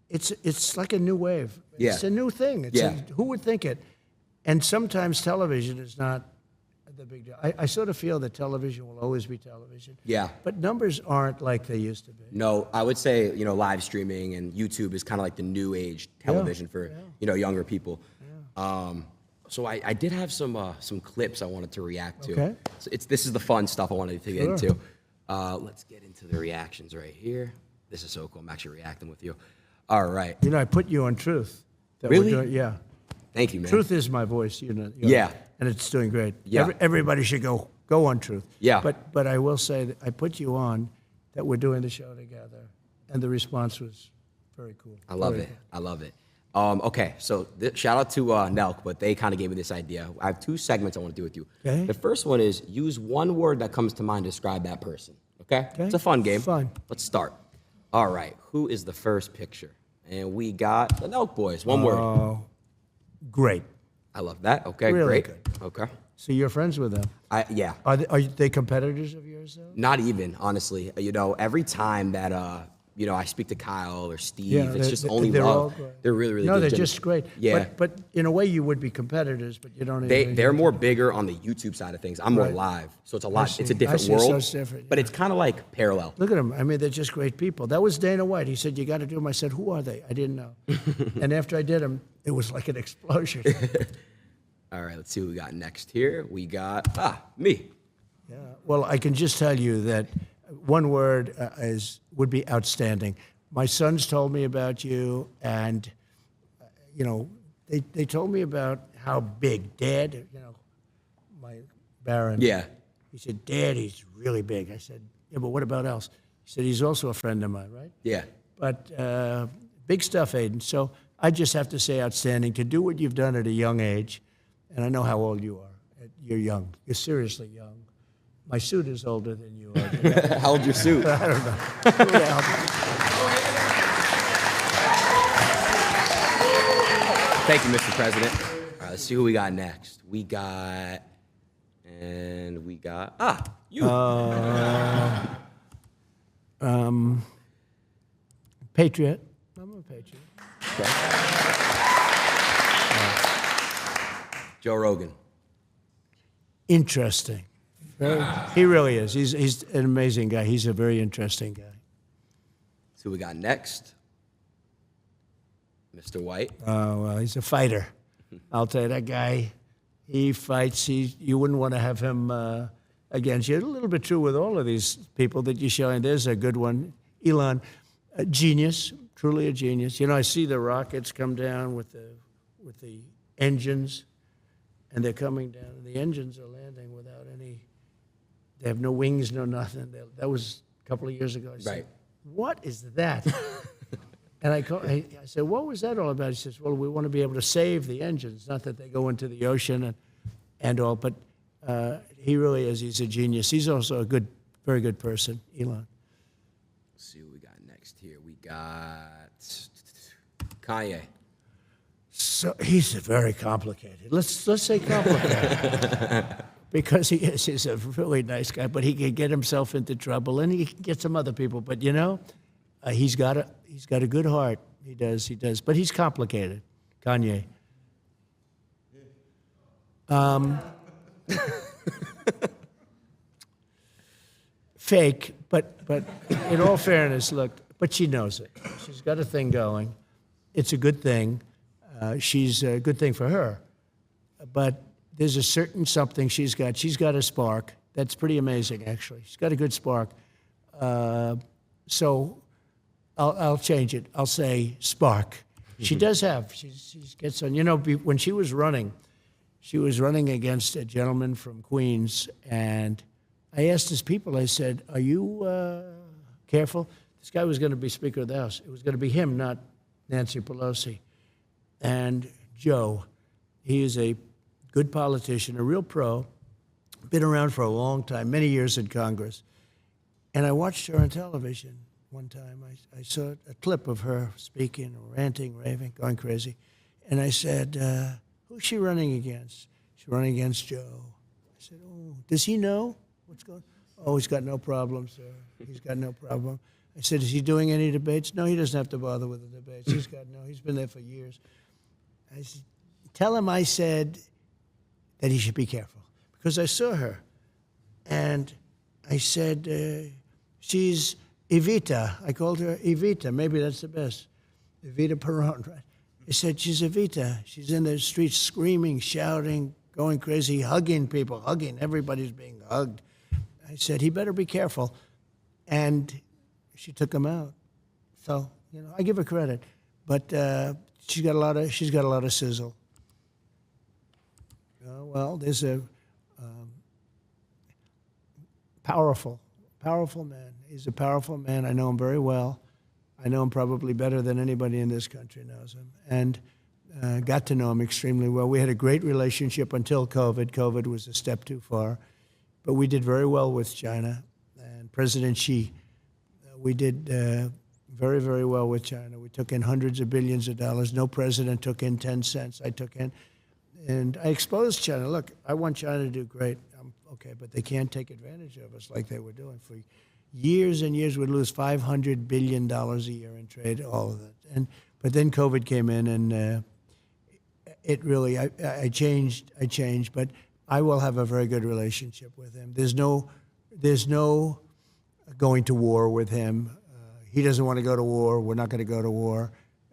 it's like a new wave. Yeah. It's a new thing. Who would think it? And sometimes television is not the big deal. I sort of feel that television will always be television. Yeah. But numbers aren't like they used to be. No, I would say, live streaming and YouTube is kind of like the new age television for, younger people. So I did have some clips I wanted to react to. Okay. So this is the fun stuff I wanted to get into. Let's get into the reactions right here. This is so cool. I'm actually reacting with you. All right. I put you on Truth. Really? Yeah. Thank you, man. Truth is my voice, Yeah. And it's doing great. Yeah. Everybody should go on Truth. Yeah. But I will say that I put you on that we're doing the show together, and the response was very cool. I love it. I love it. Okay, so shout out to Nelk, but they kind of gave me this idea. I have two segments I want to do with you. Okay. The first one is use one word that comes to mind to describe that person. Okay? Okay. It's a fun game. Fun. Let's start. All right, who is the first picture? And we got the Nelk Boys. One word. Oh, great. I love that. Okay, Really great. good. Okay. So you're friends with them. Yeah. Are they competitors of yours, though? Not even, honestly. Every time that I speak to Kyle or Steve, Yeah, it's just only they're all love. great. They're really, really No, good. they're Jimmy. just great. Yeah. But in a way, you would be competitors, but you don't even. They're more bigger on the YouTube side of things. I'm more Right. live, so it's a lot. see. It's a different I see. world, So it's different, but yeah. it's kind of like parallel. Look at them. I mean, they're just great people. That was Dana White. He said, you got to do them. I said, who are they? I didn't know. And after I did them, it was like an explosion. All right, let's see what we got next here. We got me. Yeah. Well, I can just tell you that one word would be outstanding. My sons told me about you, and they told me about how big Dad. My Baron. Yeah. He said, Dad, he's really big. I said, yeah, but what about else? He said, he's also a friend of mine, right? Yeah. But big stuff, Adin. So I just have to say outstanding to do what you've done at a young age. And I know how old you are. You're young. You're seriously young. My suit is older than you are. How old's your suit? I don't know. Who the hell? Thank you, Mr. President. All right, let's see who we got next. We got you. Patriot. I'm a patriot. Okay. Joe Rogan. Interesting. He really is. He's an amazing guy. He's a very interesting guy. See who we got next. Mr. White. Oh, well, he's a fighter. I'll tell you, that guy, he fights. You wouldn't want to have him against you. A little bit true with all of these people that you're showing. There's a good one. Elon, a genius, truly a genius. I see the rockets come down with the engines, and they're coming down, and the engines are landing without any, they have no wings, no nothing. That was a couple of years ago. I said, Right. what is that? And I said, what was that all about? He says, well, we want to be able to save the engines, not that they go into the ocean and all. But he really is. He's a genius. He's also a very good person, Elon. Let's see what we got next here. We got Kanye. So he's very complicated. Let's say complicated. Because he's a really nice guy, but he can get himself into trouble, and he can get some other people. But he's got a good heart. He does. But he's complicated. Kanye. Fake, but in all fairness, look. But she knows it. She's got a thing going. It's a good thing. She's a good thing for her. But there's a certain something she's got. She's got a spark. That's pretty amazing, actually. She's got a good spark. So I'll change it. I'll say spark. She does have. She gets on. When she was running against a gentleman from Queens, and I asked his people, I said, are you careful? This guy was going to be Speaker of the House. It was going to be him, not Nancy Pelosi. And Joe, he is a good politician, a real pro, been around for a long time, many years in Congress. And I watched her on television one time. I saw a clip of her speaking, ranting, raving, going crazy. And I said, who's she running against? She's running against Joe. I said, oh, does he know what's going on? Oh, he's got no problem, sir. He's got no problem. I said, is he doing any debates? No, he doesn't have to bother with the debates. He's been there for years. I said, tell him I said that he should be careful. Because I saw her. And I said, she's Evita. I called her Evita. Maybe that's the best. Evita Peron, right? I said, she's Evita. She's in the streets screaming, shouting, going crazy, hugging people, Everybody's being hugged. I said, he better be careful. And she took him out. So, I give her credit. But she's got a lot of sizzle. Well, there's a powerful man. He's a powerful man. I know him very well. I know him probably better than anybody in this country knows him, and got to know him extremely well. We had a great relationship until COVID. COVID was a step too far, but we did very well with China and President Xi. We did very, very well with China. We took in hundreds of billions of dollars. No president took in 10 cents. I took in. And I exposed China. Look, I want China to do great. Okay, but they can't take advantage of us like they were doing. For years and years, we'd lose $500 billion a year in trade, all of that. But then COVID came in, and it really, I changed, but I will have a very good relationship with him. There's no going to war with him. He doesn't want to go to war. We're not going to go to war.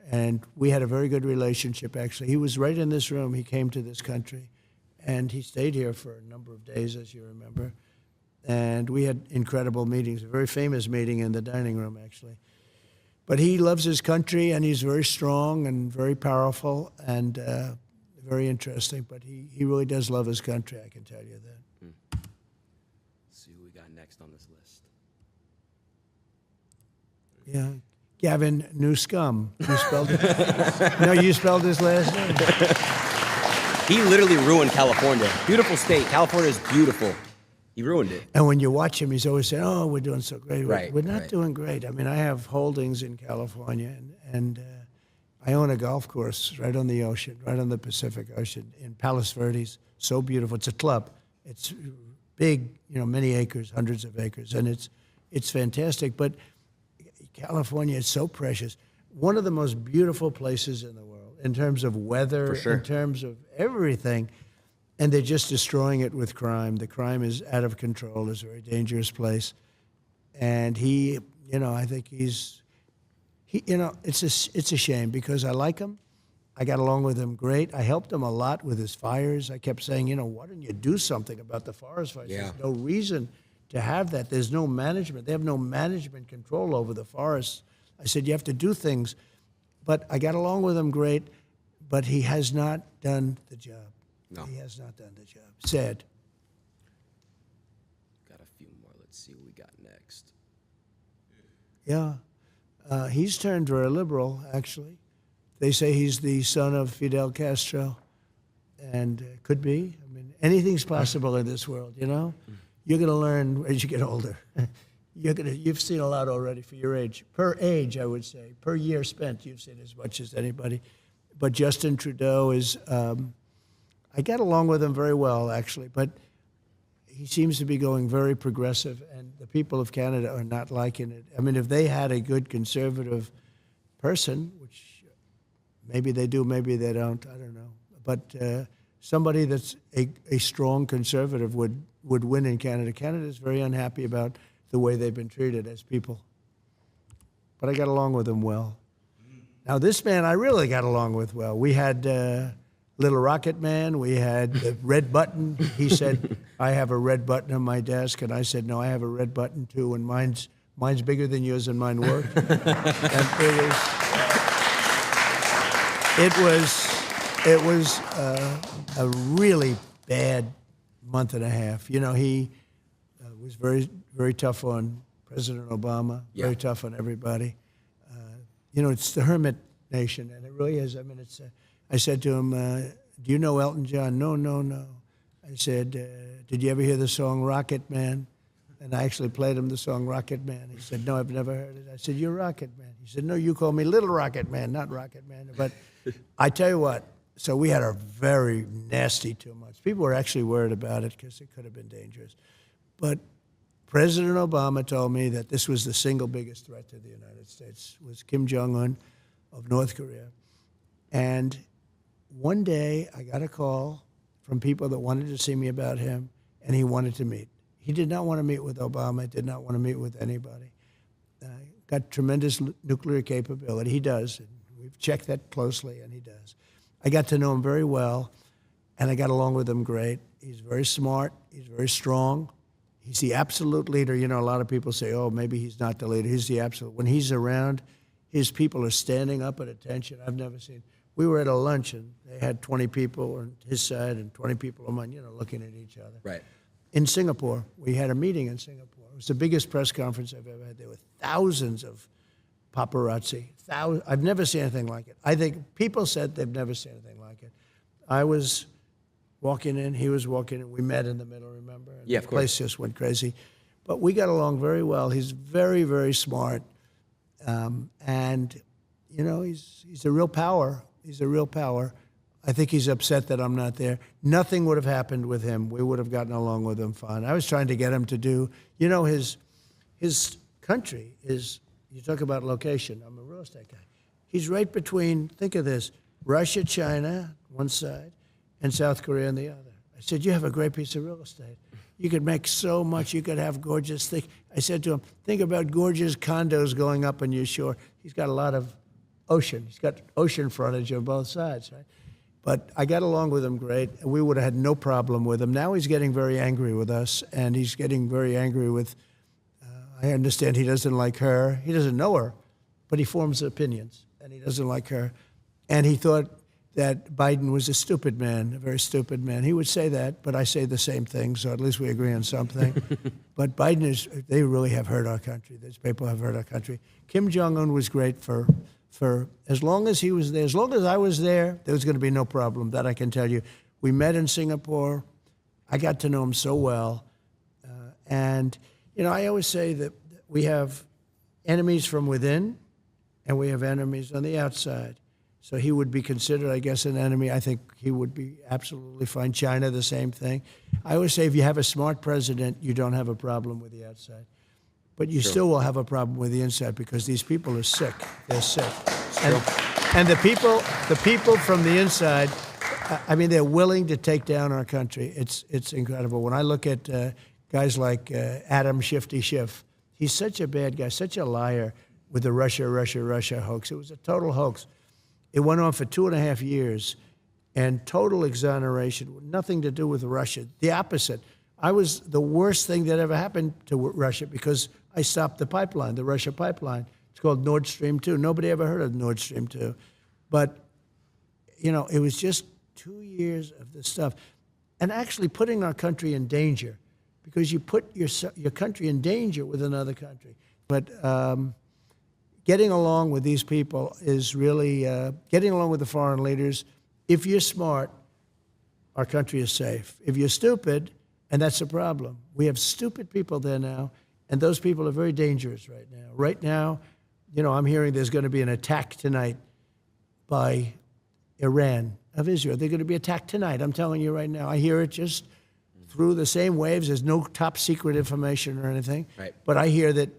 And we had a very good relationship, actually. He was right in this room. He came to this country, and he stayed here for a number of days, as you remember. and we had incredible meetings, a very famous meeting in the dining room, actually. But he loves his country, and he's very strong and very powerful and very interesting. But he really does love his country, I can tell you that. Let's see who we got next on this list. Yeah. Gavin Newscomb. You spelled it? No, you spelled his last name. He literally ruined California. Beautiful state. California is beautiful. He ruined it. And when you watch him, he's always saying, "Oh, we're doing so great." Right, We're not right. doing great. I mean, I have holdings in California, and I own a golf course right on the ocean, right on the Pacific Ocean in Palos Verdes. So beautiful. It's a club. It's big, many acres, hundreds of acres, and it's fantastic. But California is so precious. One of the most beautiful places in the world in terms of weather, For sure. in terms of everything. And they're just destroying it with crime. The crime is out of control. It's a very dangerous place. And he, I think it's a shame because I like him. I got along with him great. I helped him a lot with his fires. I kept saying, why don't you do something about the forest fires? Yeah. There's no reason to have that. There's no management. They have no management control over the forests. I said, you have to do things. But I got along with him great, but he has not done the job. No. He has not done the job. Sad. Got a few more. Let's see what we got next. Yeah. He's turned very liberal, actually. They say he's the son of Fidel Castro, and could be. I mean, anything's possible in this world, You're going to learn as you get older. You've seen a lot already for your age. Per age, I would say. Per year spent, you've seen as much as anybody. But Justin Trudeau is... I got along with him very well, actually, but he seems to be going very progressive, and the people of Canada are not liking it. I mean, if they had a good conservative person, which maybe they do, maybe they don't, I don't know, but somebody that's a strong conservative would win in Canada. Canada is very unhappy about the way they've been treated as people. But I got along with him well. Now, this man I really got along with well. We had... Little Rocket Man, we had the red button. He said, I have a red button on my desk, and I said, no, I have a red button too, and mine's bigger than yours and mine work. And it was a really bad month and a half. He was very, very tough on President Obama, very tough on everybody. It's the hermit nation, and it really is. I mean, I said to him, do you know Elton John? No. I said, did you ever hear the song Rocket Man? And I actually played him the song Rocket Man. He said, no, I've never heard it. I said, you're Rocket Man. He said, no, you call me Little Rocket Man, not Rocket Man. But I tell you what, so we had a very nasty 2 months. People were actually worried about it because it could have been dangerous. But President Obama told me that this was the single biggest threat to the United States, was Kim Jong-un of North Korea. And one day, I got a call from people that wanted to see me about him, and he wanted to meet. He did not want to meet with Obama, did not want to meet with anybody. Got tremendous nuclear capability. He does. And we've checked that closely, and he does. I got to know him very well, and I got along with him great. He's very smart. He's very strong. He's the absolute leader. A lot of people say, oh, maybe he's not the leader. He's the absolute. When he's around, his people are standing up at attention. I've never seen. We were at a luncheon. They had 20 people on his side and 20 people on mine, looking at each other. Right. In Singapore, we had a meeting in Singapore. It was the biggest press conference I've ever had. There were thousands of paparazzi. I've never seen anything like it. I think people said they've never seen anything like it. I was walking in, he was walking in. We met in the middle, remember? And Yeah, of the place just went crazy. But we got along very well. He's very, very smart. And, he's a real power. He's a real power. I think he's upset that I'm not there. Nothing would have happened with him. We would have gotten along with him fine. I was trying to get him to do, his country is, you talk about location. I'm a real estate guy. He's right between, think of this, Russia, China, one side, and South Korea on the other. I said, you have a great piece of real estate. You could make so much. You could have gorgeous things. I said to him, think about gorgeous condos going up on your shore. He's got a lot of ocean. He's got ocean frontage on both sides, right? But I got along with him great. We would have had no problem with him. Now he's getting very angry with us, and he's getting very angry with, I understand he doesn't like her. He doesn't know her, but he forms opinions, and he doesn't like her. And he thought that Biden was a stupid man, a very stupid man. He would say that, but I say the same thing, so at least we agree on something. But Biden they really have hurt our country. These people have hurt our country. Kim Jong-un was great for as long as he was there. As long as I was there was going to be no problem, that I can tell you. We met in Singapore. I got to know him so well. And, I always say that we have enemies from within, and we have enemies on the outside. So he would be considered, I guess, an enemy. I think he would be absolutely fine. China, the same thing. I always say if you have a smart president, you don't have a problem with the outside. But you still will have a problem with the inside because these people are sick. They're sick. And the people from the inside, I mean, they're willing to take down our country. It's incredible. When I look at guys like Adam Shifty Schiff, he's such a bad guy, such a liar with the Russia hoax. It was a total hoax. It went on for 2.5 years, and total exoneration, nothing to do with Russia. The opposite. I was the worst thing that ever happened to Russia because I stopped the pipeline, the Russia pipeline. It's called Nord Stream 2. Nobody ever heard of Nord Stream 2. But, it was just 2 years of this stuff. And actually putting our country in danger because you put your country in danger with another country. But getting along with these people is really, getting along with the foreign leaders, if you're smart, our country is safe. If you're stupid, and that's the problem. We have stupid people there now, and those people are very dangerous right now. Right now, I'm hearing there's going to be an attack tonight by Iran of Israel. They're going to be attacked tonight. I'm telling you right now. I hear it just through the same waves. There's no top secret information or anything. Right. But I hear that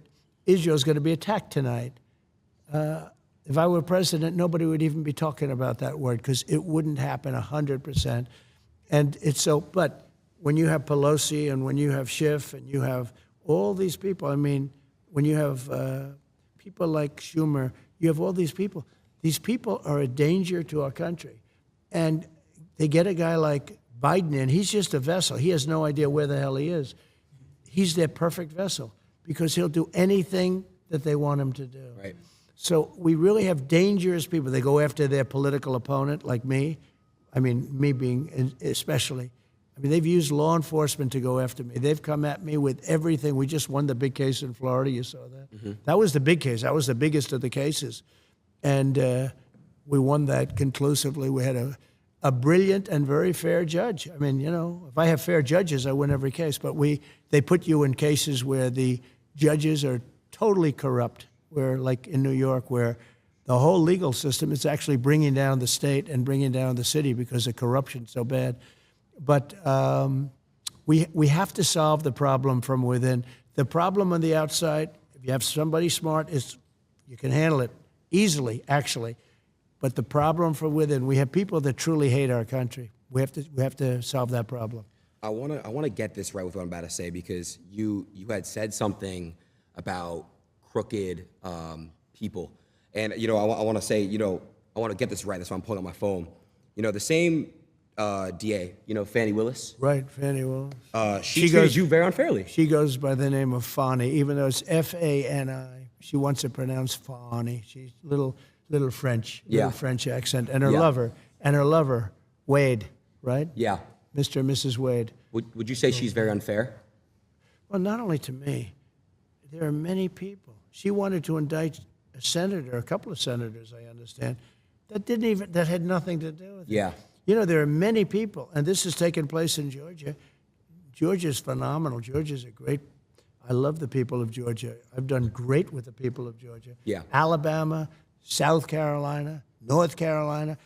Israel's going to be attacked tonight. If I were president, nobody would even be talking about that word because it wouldn't happen 100%. And it's so, but when you have Pelosi and when you have Schiff and you have all these people, I mean, when you have people like Schumer, you have all these people. These people are a danger to our country. And they get a guy like Biden in, he's just a vessel. He has no idea where the hell he is. He's their perfect vessel because he'll do anything that they want him to do. Right. So we really have dangerous people. They go after their political opponent, like me. I mean, me being especially. I mean, they've used law enforcement to go after me. They've come at me with everything. We just won the big case in Florida. You saw that? Mm-hmm. That was the big case. That was the biggest of the cases. And we won that conclusively. We had a brilliant and very fair judge. I mean, if I have fair judges, I win every case. But they put you in cases where the judges are totally corrupt, where, like in New York, where the whole legal system is actually bringing down the state and bringing down the city because the corruption's so bad. But we have to solve the problem from within. The problem on the outside, if you have somebody smart, you can handle it easily, actually. But the problem from within, we have people that truly hate our country. We have to solve that problem. I want to get this right with what I'm about to say because you had said something about crooked people, and I want to say I want to get this right. That's why I'm pulling out my phone. The same DA, Fannie Willis. Right, Fannie Willis. She treated you very unfairly. She goes by the name of Fani, even though it's F-A-N-I. She wants to pronounce Fani. She's little French, little French accent, and her lover, Wade, right? Yeah. Mr. and Mrs. Wade. Would you say she's very unfair? Well, not only to me. There are many people. She wanted to indict a couple of senators, I understand, that had nothing to do with it. Yeah. There are many people, and this has taken place in Georgia. Georgia's phenomenal. Georgia's I love the people of Georgia. I've done great with the people of Georgia. Yeah. Alabama, South Carolina, North Carolina.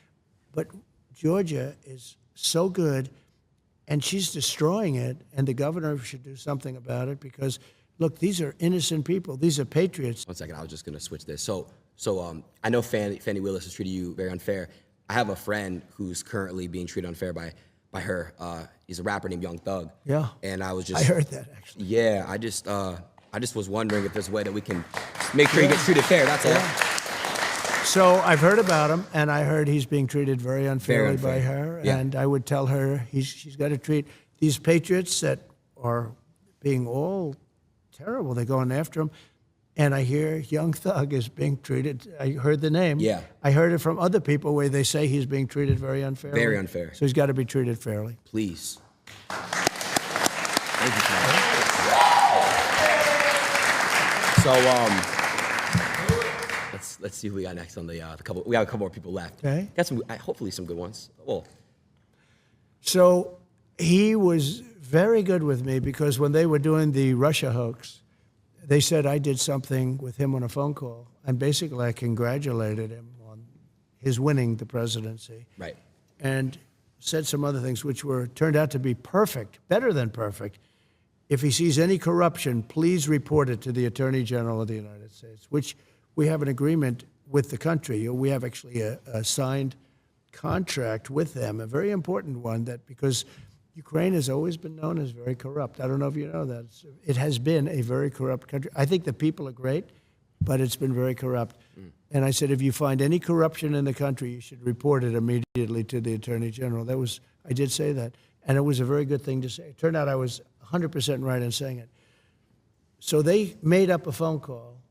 But Georgia is so good, and she's destroying it, and the governor should do something about it because, look, these are innocent people. These are patriots. 1 second, I was just going to switch this. So I know Fannie Willis has treated you very unfair. I have a friend who's currently being treated unfair by her. He's a rapper named Young Thug. Yeah. And I heard that, actually. Yeah, I just was wondering if there's a way that we can make sure he gets treated fair. That's all. So I've heard about him, and I heard he's being treated very unfairly by unfair. her. Yeah. And I would tell her she's got to treat these patriots that are being all terrible. They're going after him. And I hear Young Thug is being treated. I heard the name. Yeah. I heard it from other people where they say he's being treated very unfairly. Very unfair. So he's got to be treated fairly. Please. Thank you, Tom. So let's see who we got next on the couple. We have a couple more people left. Okay. Got some, hopefully some good ones. Well, So he was very good with me because when they were doing the Russia hoax, they said I did something with him on a phone call, and basically I congratulated him on his winning the presidency, right. and said some other things which turned out to be perfect, better than perfect. If he sees any corruption, please report it to the Attorney General of the United States, which we have an agreement with the country. We have actually a signed contract with them, a very important one, that because Ukraine has always been known as very corrupt. I don't know if you know that. It has been a very corrupt country. I think the people are great, but it's been very corrupt. And I said, if you find any corruption in the country, you should report it immediately to the Attorney General. I did say that. And it was a very good thing to say. It turned out I was 100% right in saying it. So they made up a phone call,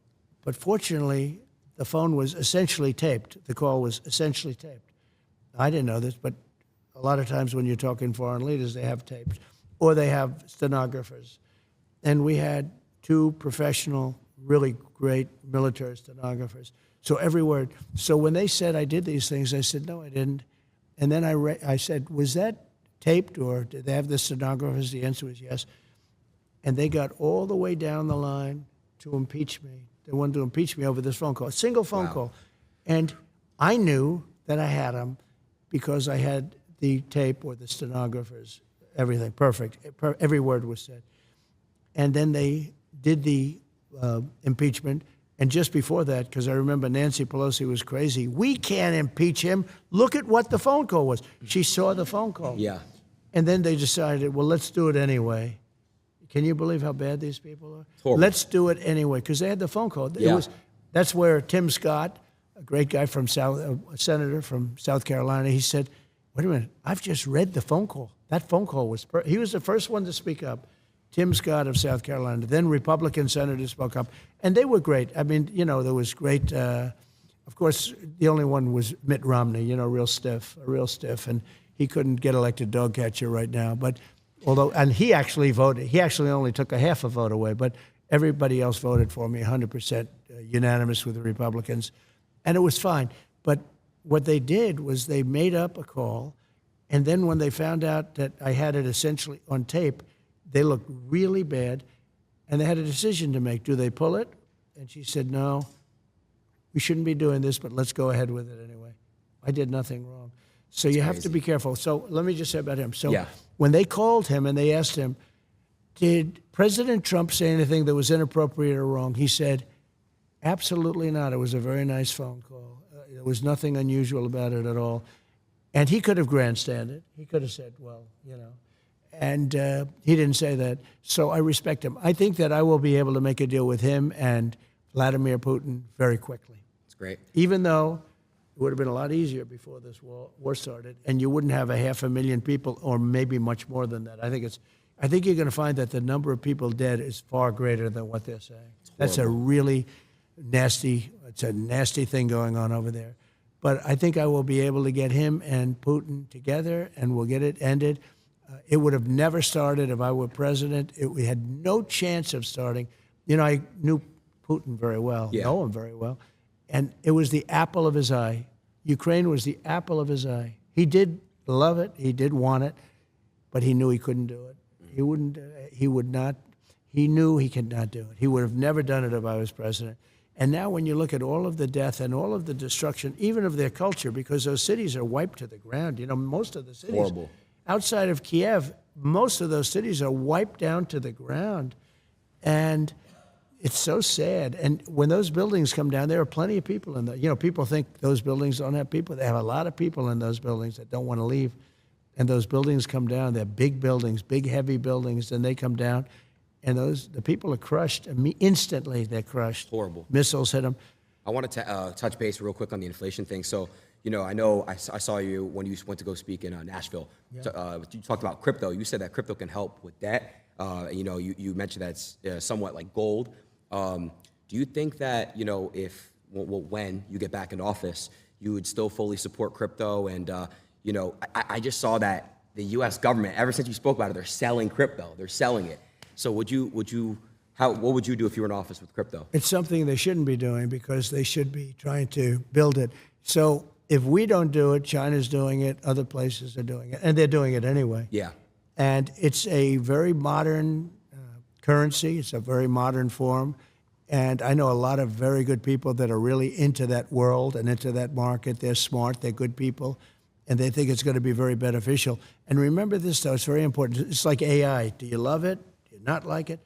but fortunately, the phone was essentially taped. The call was essentially taped. I didn't know this, but a lot of times when you're talking foreign leaders, they have tapes, or they have stenographers. And we had 2 professional, really great military stenographers. So every word. So when they said I did these things, I said, no, I didn't. And then I said, was that taped, or did they have the stenographers? The answer was yes. And they got all the way down the line to impeach me. They wanted to impeach me over this phone call, a single phone call. And I knew that I had them because I had the tape or the stenographers, everything, perfect. Every word was said. And then they did the impeachment. And just before that, because I remember Nancy Pelosi was crazy, we can't impeach him. Look at what the phone call was. She saw the phone call. Yeah. And then they decided, well, let's do it anyway. Can you believe how bad these people are? Horrible. Let's do it anyway, because they had the phone call. Yeah. That's where Tim Scott, a great guy from a senator from South Carolina, he said, wait a minute, I've just read the phone call. That phone call was, he was the first one to speak up, Tim Scott of South Carolina. Then Republican senators spoke up, and they were great. I mean, there was great, of course, the only one was Mitt Romney, real stiff, and he couldn't get elected dog catcher right now. But and he actually voted. He actually only took a half a vote away, but everybody else voted for me, 100% unanimous with the Republicans, and it was fine. But what they did was they made up a call, and then when they found out that I had it essentially on tape, they looked really bad, and they had a decision to make. Do they pull it? And she said, no, we shouldn't be doing this, but let's go ahead with it anyway. I did nothing wrong. So you have to be careful. So let me just say about him. So when they called him and they asked him, did President Trump say anything that was inappropriate or wrong? He said, absolutely not. It was a very nice phone call. There was nothing unusual about it at all. And he could have grandstanded. He could have said, well, and he didn't say that. So I respect him. I think that I will be able to make a deal with him and Vladimir Putin very quickly. That's great. Even though it would have been a lot easier before this war started, and you wouldn't have 500,000 people, or maybe much more than that. I think you're going to find that the number of people dead is far greater than what they're saying. That's a really nasty thing going on over there. But I think I will be able to get him and Putin together, and we'll get it ended. It would have never started if I were president. We had no chance of starting. I knew Putin very well, know him very well, and it was the apple of his eye. Ukraine was the apple of his eye. He did love it. He did want it, but he knew he couldn't do it. He wouldn't. He would not. He knew he could not do it. He would have never done it if I was president. And now when you look at all of the death and all of the destruction, even of their culture, because those cities are wiped to the ground. Most of the cities outside of Kiev, most of those cities are wiped down to the ground. And it's so sad. And when those buildings come down, there are plenty of people in there. People think those buildings don't have people. They have a lot of people in those buildings that don't want to leave. And those buildings come down. They're big buildings, big, heavy buildings, and they come down. And the people are crushed. Instantly, they're crushed. Horrible. Missiles hit them. I wanted to touch base real quick on the inflation thing. So, I know I saw you when you went to go speak in Nashville. Yeah. So, you talked about crypto. You said that crypto can help with that. You mentioned that it's somewhat like gold. Do you think that, when you get back in office, you would still fully support crypto? And, I just saw that the U.S. government, ever since you spoke about it, they're selling crypto. They're selling it. So what would you do if you were in office with crypto? It's something they shouldn't be doing because they should be trying to build it. So if we don't do it, China's doing it, other places are doing it, and they're doing it anyway. Yeah. And it's a very modern currency. It's a very modern form. And I know a lot of very good people that are really into that world and into that market. They're smart, they're good people, and they think it's going to be very beneficial. And remember this, though, it's very important. It's like AI. Do you love it? Do you not like it?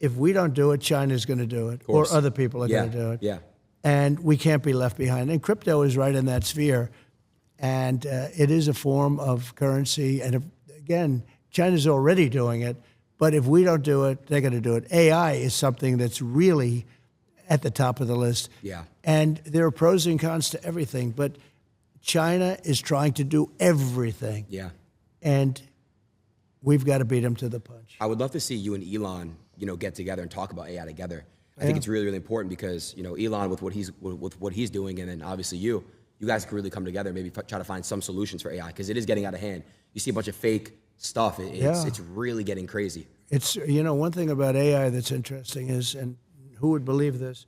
If we don't do it, China's going to do it, or other people are going to do it. Yeah. And we can't be left behind. And crypto is right in that sphere. And it is a form of currency. And again, China's already doing it. But if we don't do it, they're going to do it. AI is something that's really at the top of the list. Yeah. And there are pros and cons to everything. But China is trying to do everything. Yeah. And we've got to beat them to the punch. I would love to see you and Elon, get together and talk about AI together. I think it's really, really important because, Elon with what he's doing, and then obviously you guys can really come together and maybe try to find some solutions for AI because it is getting out of hand. You see a bunch of fake stuff. It's really getting crazy. It's, one thing about AI that's interesting is, and who would believe this,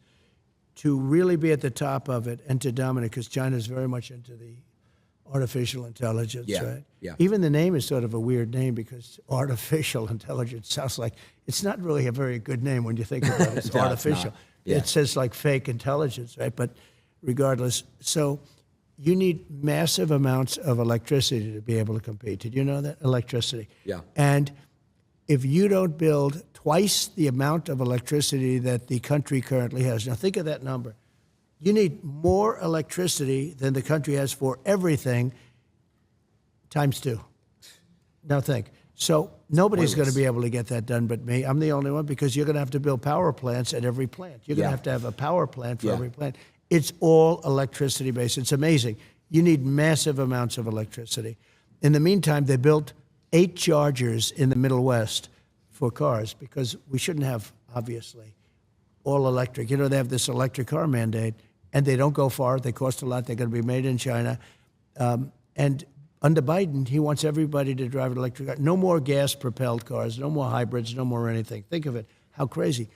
to really be at the top of it and to dominate, because China's very much into the artificial intelligence, right? Yeah. Even the name is sort of a weird name because artificial intelligence sounds like, it's not really a very good name when you think about it. It's No, artificial. it's not. Yeah. It says like fake intelligence, right? But regardless, so you need massive amounts of electricity to be able to compete. Did you know that? Electricity. Yeah. And if you don't build twice the amount of electricity that the country currently has, now think of that number. You need more electricity than the country has for everything times 2. Now think. So nobody's going to be able to get that done but me. I'm the only one because you're going to have to build power plants at every plant. You're going to have a power plant for every plant. It's all electricity based. It's amazing. You need massive amounts of electricity. In the meantime, they built 8 chargers in the Middle West for cars because we shouldn't have, obviously, all electric. They have this electric car mandate, and they don't go far. They cost a lot. They're going to be made in China. And under Biden, he wants everybody to drive an electric car. No more gas-propelled cars, no more hybrids, no more anything. Think of it, how crazy.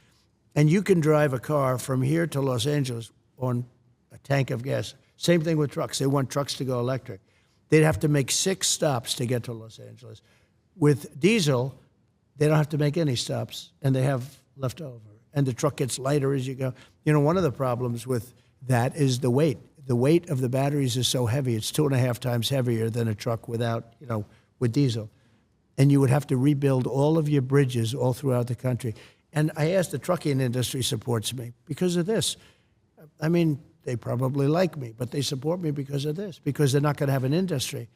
And you can drive a car from here to Los Angeles on a tank of gas. Same thing with trucks. They want trucks to go electric. They'd have to make 6 stops to get to Los Angeles. With diesel, they don't have to make any stops, and they have left over. And the truck gets lighter as you go. One of the problems with that is the weight. The weight of the batteries is so heavy. It's 2.5 times heavier than a truck without, with diesel. And you would have to rebuild all of your bridges all throughout the country. And I asked, the trucking industry supports me because of this. I mean, they probably like me, but they support me because of this, because they're not going to have an industry.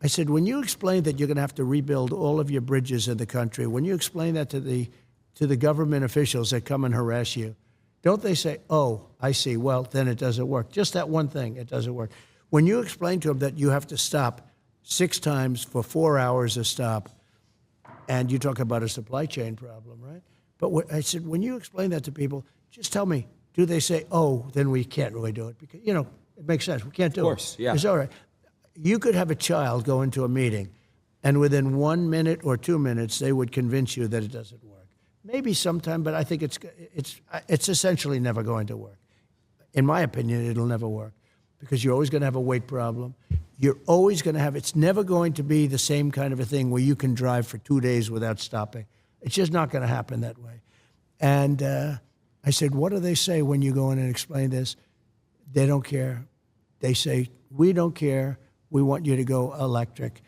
I said, when you explain that you're going to have to rebuild all of your bridges in the country, when you explain that to the government officials that come and harass you, don't they say, oh, I see, well, then it doesn't work. Just that one thing, it doesn't work. When you explain to them that you have to stop 6 times for 4 hours a stop, and you talk about a supply chain problem, right? But I said, when you explain that to people, just tell me, do they say, oh, then we can't really do it? Because, it makes sense. We can't do it. Of course, yeah. It's all right. You could have a child go into a meeting, and within 1 minute or 2 minutes, they would convince you that it doesn't work. Maybe sometime, but I think it's essentially never going to work. In my opinion, it'll never work because you're always going to have a weight problem. You're always going to have, it's never going to be the same kind of a thing where you can drive for 2 days without stopping. It's just not going to happen that way. And I said, what do they say when you go in and explain this? They don't care. They say, we don't care. We want you to go electric.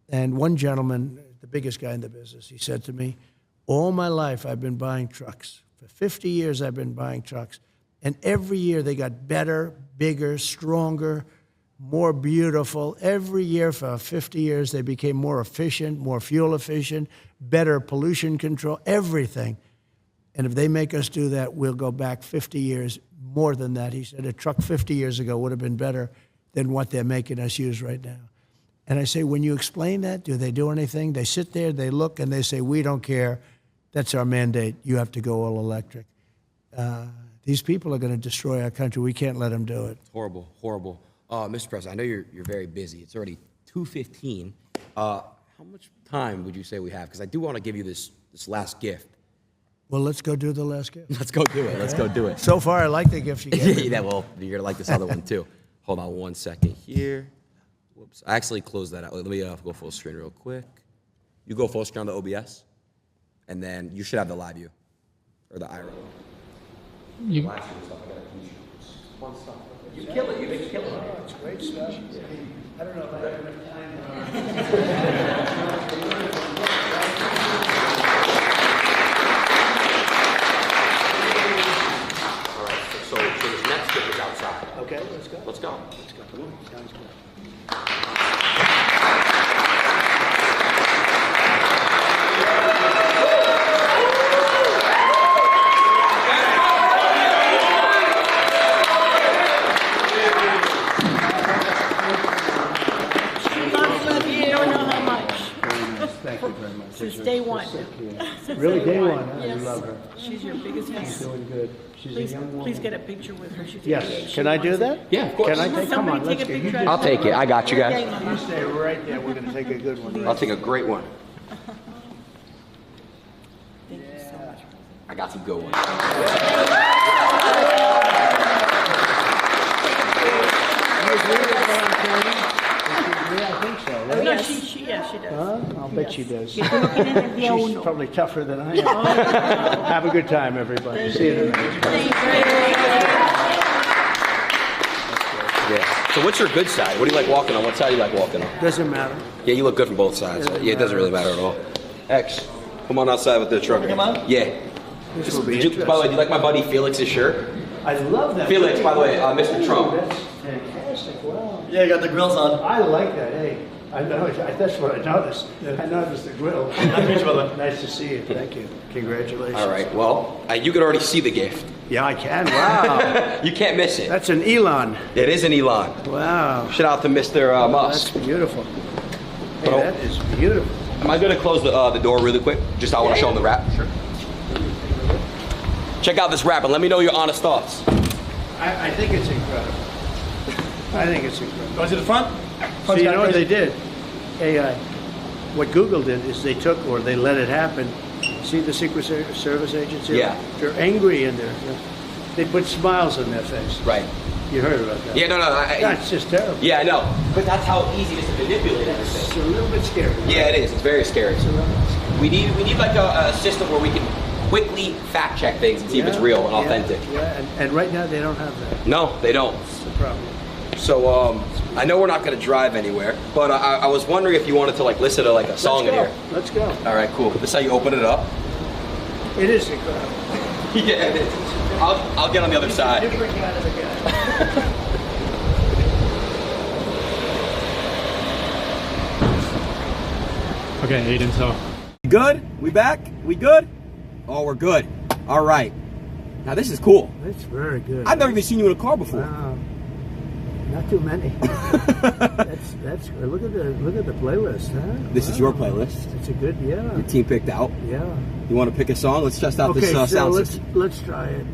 And one gentleman, the biggest guy in the business, he said to me, all my life I've been buying trucks. For 50 years I've been buying trucks. And every year they got better, bigger, stronger, more beautiful. Every year for 50 years they became more efficient, more fuel efficient, better pollution control, everything. And if they make us do that, we'll go back 50 years, more than that. He said a truck 50 years ago would have been better than what they're making us use right now. And I say, when you explain that, do they do anything? They sit there, they look, and they say, we don't care. That's our mandate. You have to go all electric. These people are going to destroy our country. We can't let them do it. Horrible, horrible. Mr. President, I know you're very busy. It's already 2:15. How much time would you say we have? Because I do want to give you this last gift. Well, let's go do the last gift. Let's go do it. Let's go do it. So far, I like the gift you gave me. Yeah, well, you're going to like this other one, too. Hold on 1 second here. Whoops. I actually closed that out. Let me go full screen real quick. You go full screen on the OBS, and then you should have the live view, or the IRA. You kill it. You make it kill it. Oh, it's great stuff. I don't know if I have enough time. All right, so this next gift is outside. Okay, let's go. Let's go. Let's go. Sounds good. Since day one. Really, day one, huh? Yes. You love her. She's your biggest fan. She's doing good. She's Please, a young woman. please get a picture with her. She's Yes. Can I do that? Yeah, of course. Can I take? Come on, Somebody let's take a get. picture. You I'll take it. I got you guys. You stay right there. We're going to take a good one. I'll take a great one. Thank you so much. I got some good ones. I think so, Oh, right? yeah, she does. Huh? I'll bet she does. Que tú no tienes el día She's uno. probably tougher than I am. Have a good time, everybody. See you tonight. Yeah. So what's your good side? What do you like walking on? What side do you like walking on? Doesn't matter. Yeah, you look good from both sides. Yeah, it doesn't really matter at all. X, come on outside with the truck. Come on? Yeah. This will be By the way, do you like my buddy Felix's shirt? I love that. Felix, by the way, Mr. Trump. That's fantastic. Wow. Yeah, you got the grills on. I like that. Hey, I know. That's what I noticed. I noticed the grill. Nice to meet you, by the way. Nice to see you. Thank you. Congratulations. All right, well, you can already see the gift. Yeah, I can. Wow. You can't miss it. That's an Elon. It is an Elon. Wow. Shout out to Mr. That's Musk. beautiful. Hey, that is beautiful. Am I going to close the door really quick? Just I want to show them the wrap. Sure. Check out this wrap and let me know your honest thoughts. I think it's incredible. I think it's incredible. Go to the front. So you know what they did? AI. What Google did is they took, or they let it happen. See the Secret Service agents here? Yeah. They're angry in there. They put smiles on their face. Right. You heard about that? Yeah, no. That's just terrible. Yeah, I know. But that's how easy it is to manipulate It's everything. a little bit scary. Yeah, it is. It's very scary. We need like a system where we can quickly fact check things and see if it's real and authentic. Yeah, and right now they don't have that. No, they don't. That's the problem. So I know we're not going to drive anywhere, but I was wondering if you wanted to like listen to like a song in here. Let's go. All right, cool. This is how you open it up. It is incredible. Yeah, it is. I'll get on the other side. Different kind of a guy. Okay, Adin, so. Good? We back? We good? Oh, we're good. All right. Now this is cool. That's very good. I've never even seen you in a car before. Wow. Not too many. that's good. Look at the playlist, huh? This is your playlist. It's a good, yeah. Your team picked out. Yeah. You want to pick a song? Let's test out Okay, this so sound system. let's try it.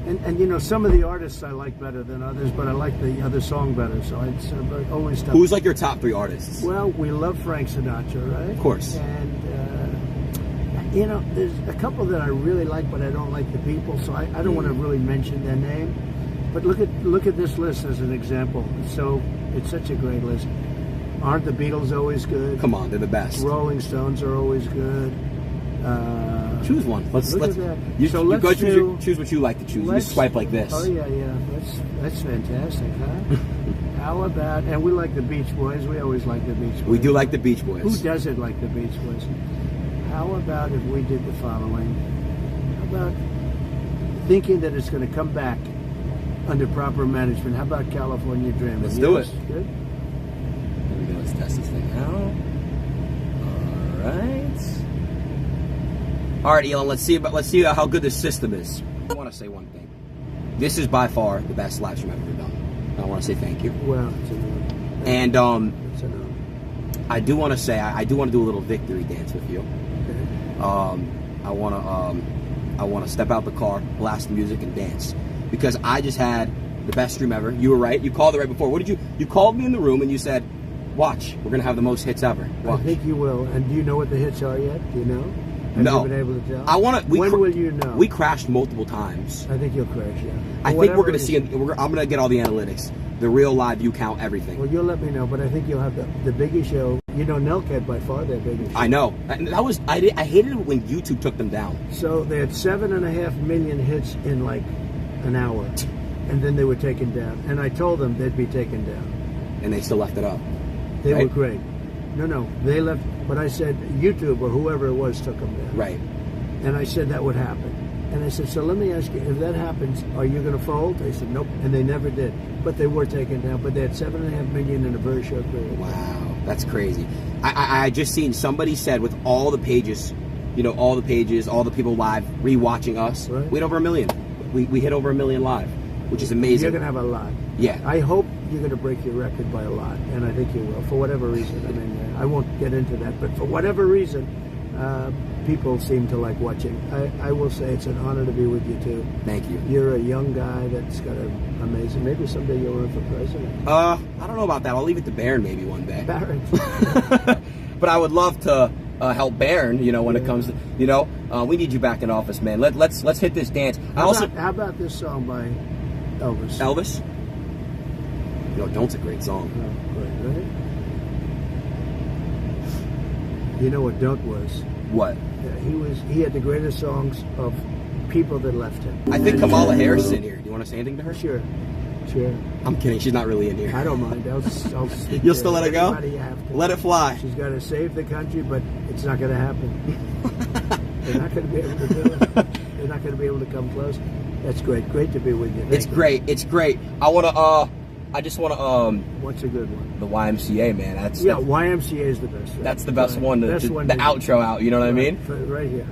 And you know, some of the artists I like better than others, but I like the other song better. So it's only stuff. Who's like your top 3 artists? Well, we love Frank Sinatra, right? Of course. And you know, there's a couple that I really like, but I don't like the people, so I don't want to really mention their name. But look at this list as an example. So it's such a great list. Aren't the Beatles always good? Come on, they're the best. Rolling Stones are always good. Choose one. Let's Look at that. You, So you let's go do- choose what you like to choose. You just swipe like this. Oh yeah, that's fantastic, huh? How about, and we like the Beach Boys. We always like the Beach Boys. We do like the Beach Boys. Who doesn't like the Beach Boys? How about if we did the following? How about thinking that it's going to come back under proper management? How about California Dreaming? Let's do it. Good. Here we go. Let's test this thing out. All right. All right, Elon, let's see how good this system is. I want to say one thing. This is by far the best live stream I've ever done. I want to say thank you. Well, it's an honor. And It's an honor. I do want to say I do want to do a little victory dance with you. Okay. I want to step out the car, blast the music, and dance because I just had the best stream ever. You were right. You called it right before. What did you called me in the room and you said, "Watch, we're gonna have the most hits ever." Watch. I think you will. And do you know what the hits are yet? Do you know? Have No. you been able to tell? I want to. When will you know? We crashed multiple times. I think you'll crash, yeah. I For think we're whatever going to see. reason. I'm going to get all the analytics, the real live view count, everything. Well, you'll let me know, but I think you'll have the biggest show. You know, Nelk had by far their biggest show. I know. And that was. I hated it when YouTube took them down. So they had 7.5 million hits in like an hour, and then they were taken down. And I told them they'd be taken down. And they still left it up. They Right? were great. No, they left. But I said YouTube or whoever it was took them down. Right. And I said that would happen. And I said, so let me ask you, if that happens, are you going to fold? They said, nope. And they never did. But they were taken down. But they had 7.5 million in a very short period. Wow, that's crazy. I just seen somebody said with all the pages, all the pages, all the people live rewatching us, Right. we had over 1 million. We hit over 1 million live, which is amazing. You're going to have a lot. Yeah. I hope you're going to break your record by a lot. And I think you will, for whatever reason. I mean, I won't get into that. But for whatever reason, people seem to like watching. I will say it's an honor to be with you, too. Thank you. You're a young guy that's got an amazing... Maybe someday you'll run for president. I don't know about that. I'll leave it to Barron maybe one day. Barron. But I would love to help Barron, when it comes to, we need you back in office, man. Let's hit this dance. How about this song by Elvis? Elvis? Don't's a great song. Oh, great, right? You know what Don't was? What? He had the greatest songs of people that left him. I think Kamala Harris is in here. Do you want to say anything to her? Sure. I'm kidding. She's not really in here. I don't mind. I'll speak You'll to still let it go? anybody you have to. Let it fly. She's got to save the country, but it's not going to happen. They're not going to be able to do it. They're not going to be able to come close. That's great. Great to be with you. It's great. It's great. I just want to What's a good one? the YMCA, man. That's YMCA is the best. Right? that's the best Right. one. The Best one the to- outro out. You know what I mean? Right here.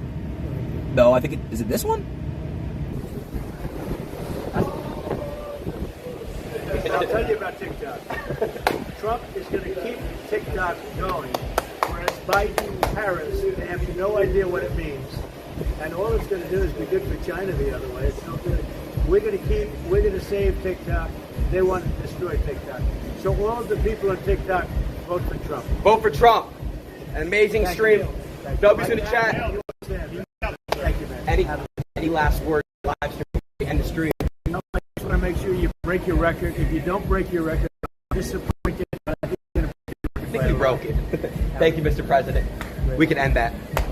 No, I think is it this one? I'll tell you about TikTok. Trump is going to keep TikTok going, whereas Biden, Harris, they have no idea what it means. And all it's going to do is be good for China the other way. It's no good. We're going to save TikTok. They want to destroy TikTok. So all of the people on TikTok, vote for Trump. Vote for Trump. An amazing Thank stream. you. Thank you. W's in the chat. Thank you, man. Any last words? Live stream, end the stream. I just want to make sure you break your record. If you don't break your record, I'm disappointed. I think you broke it. Thank you, Mr. President. We can end that.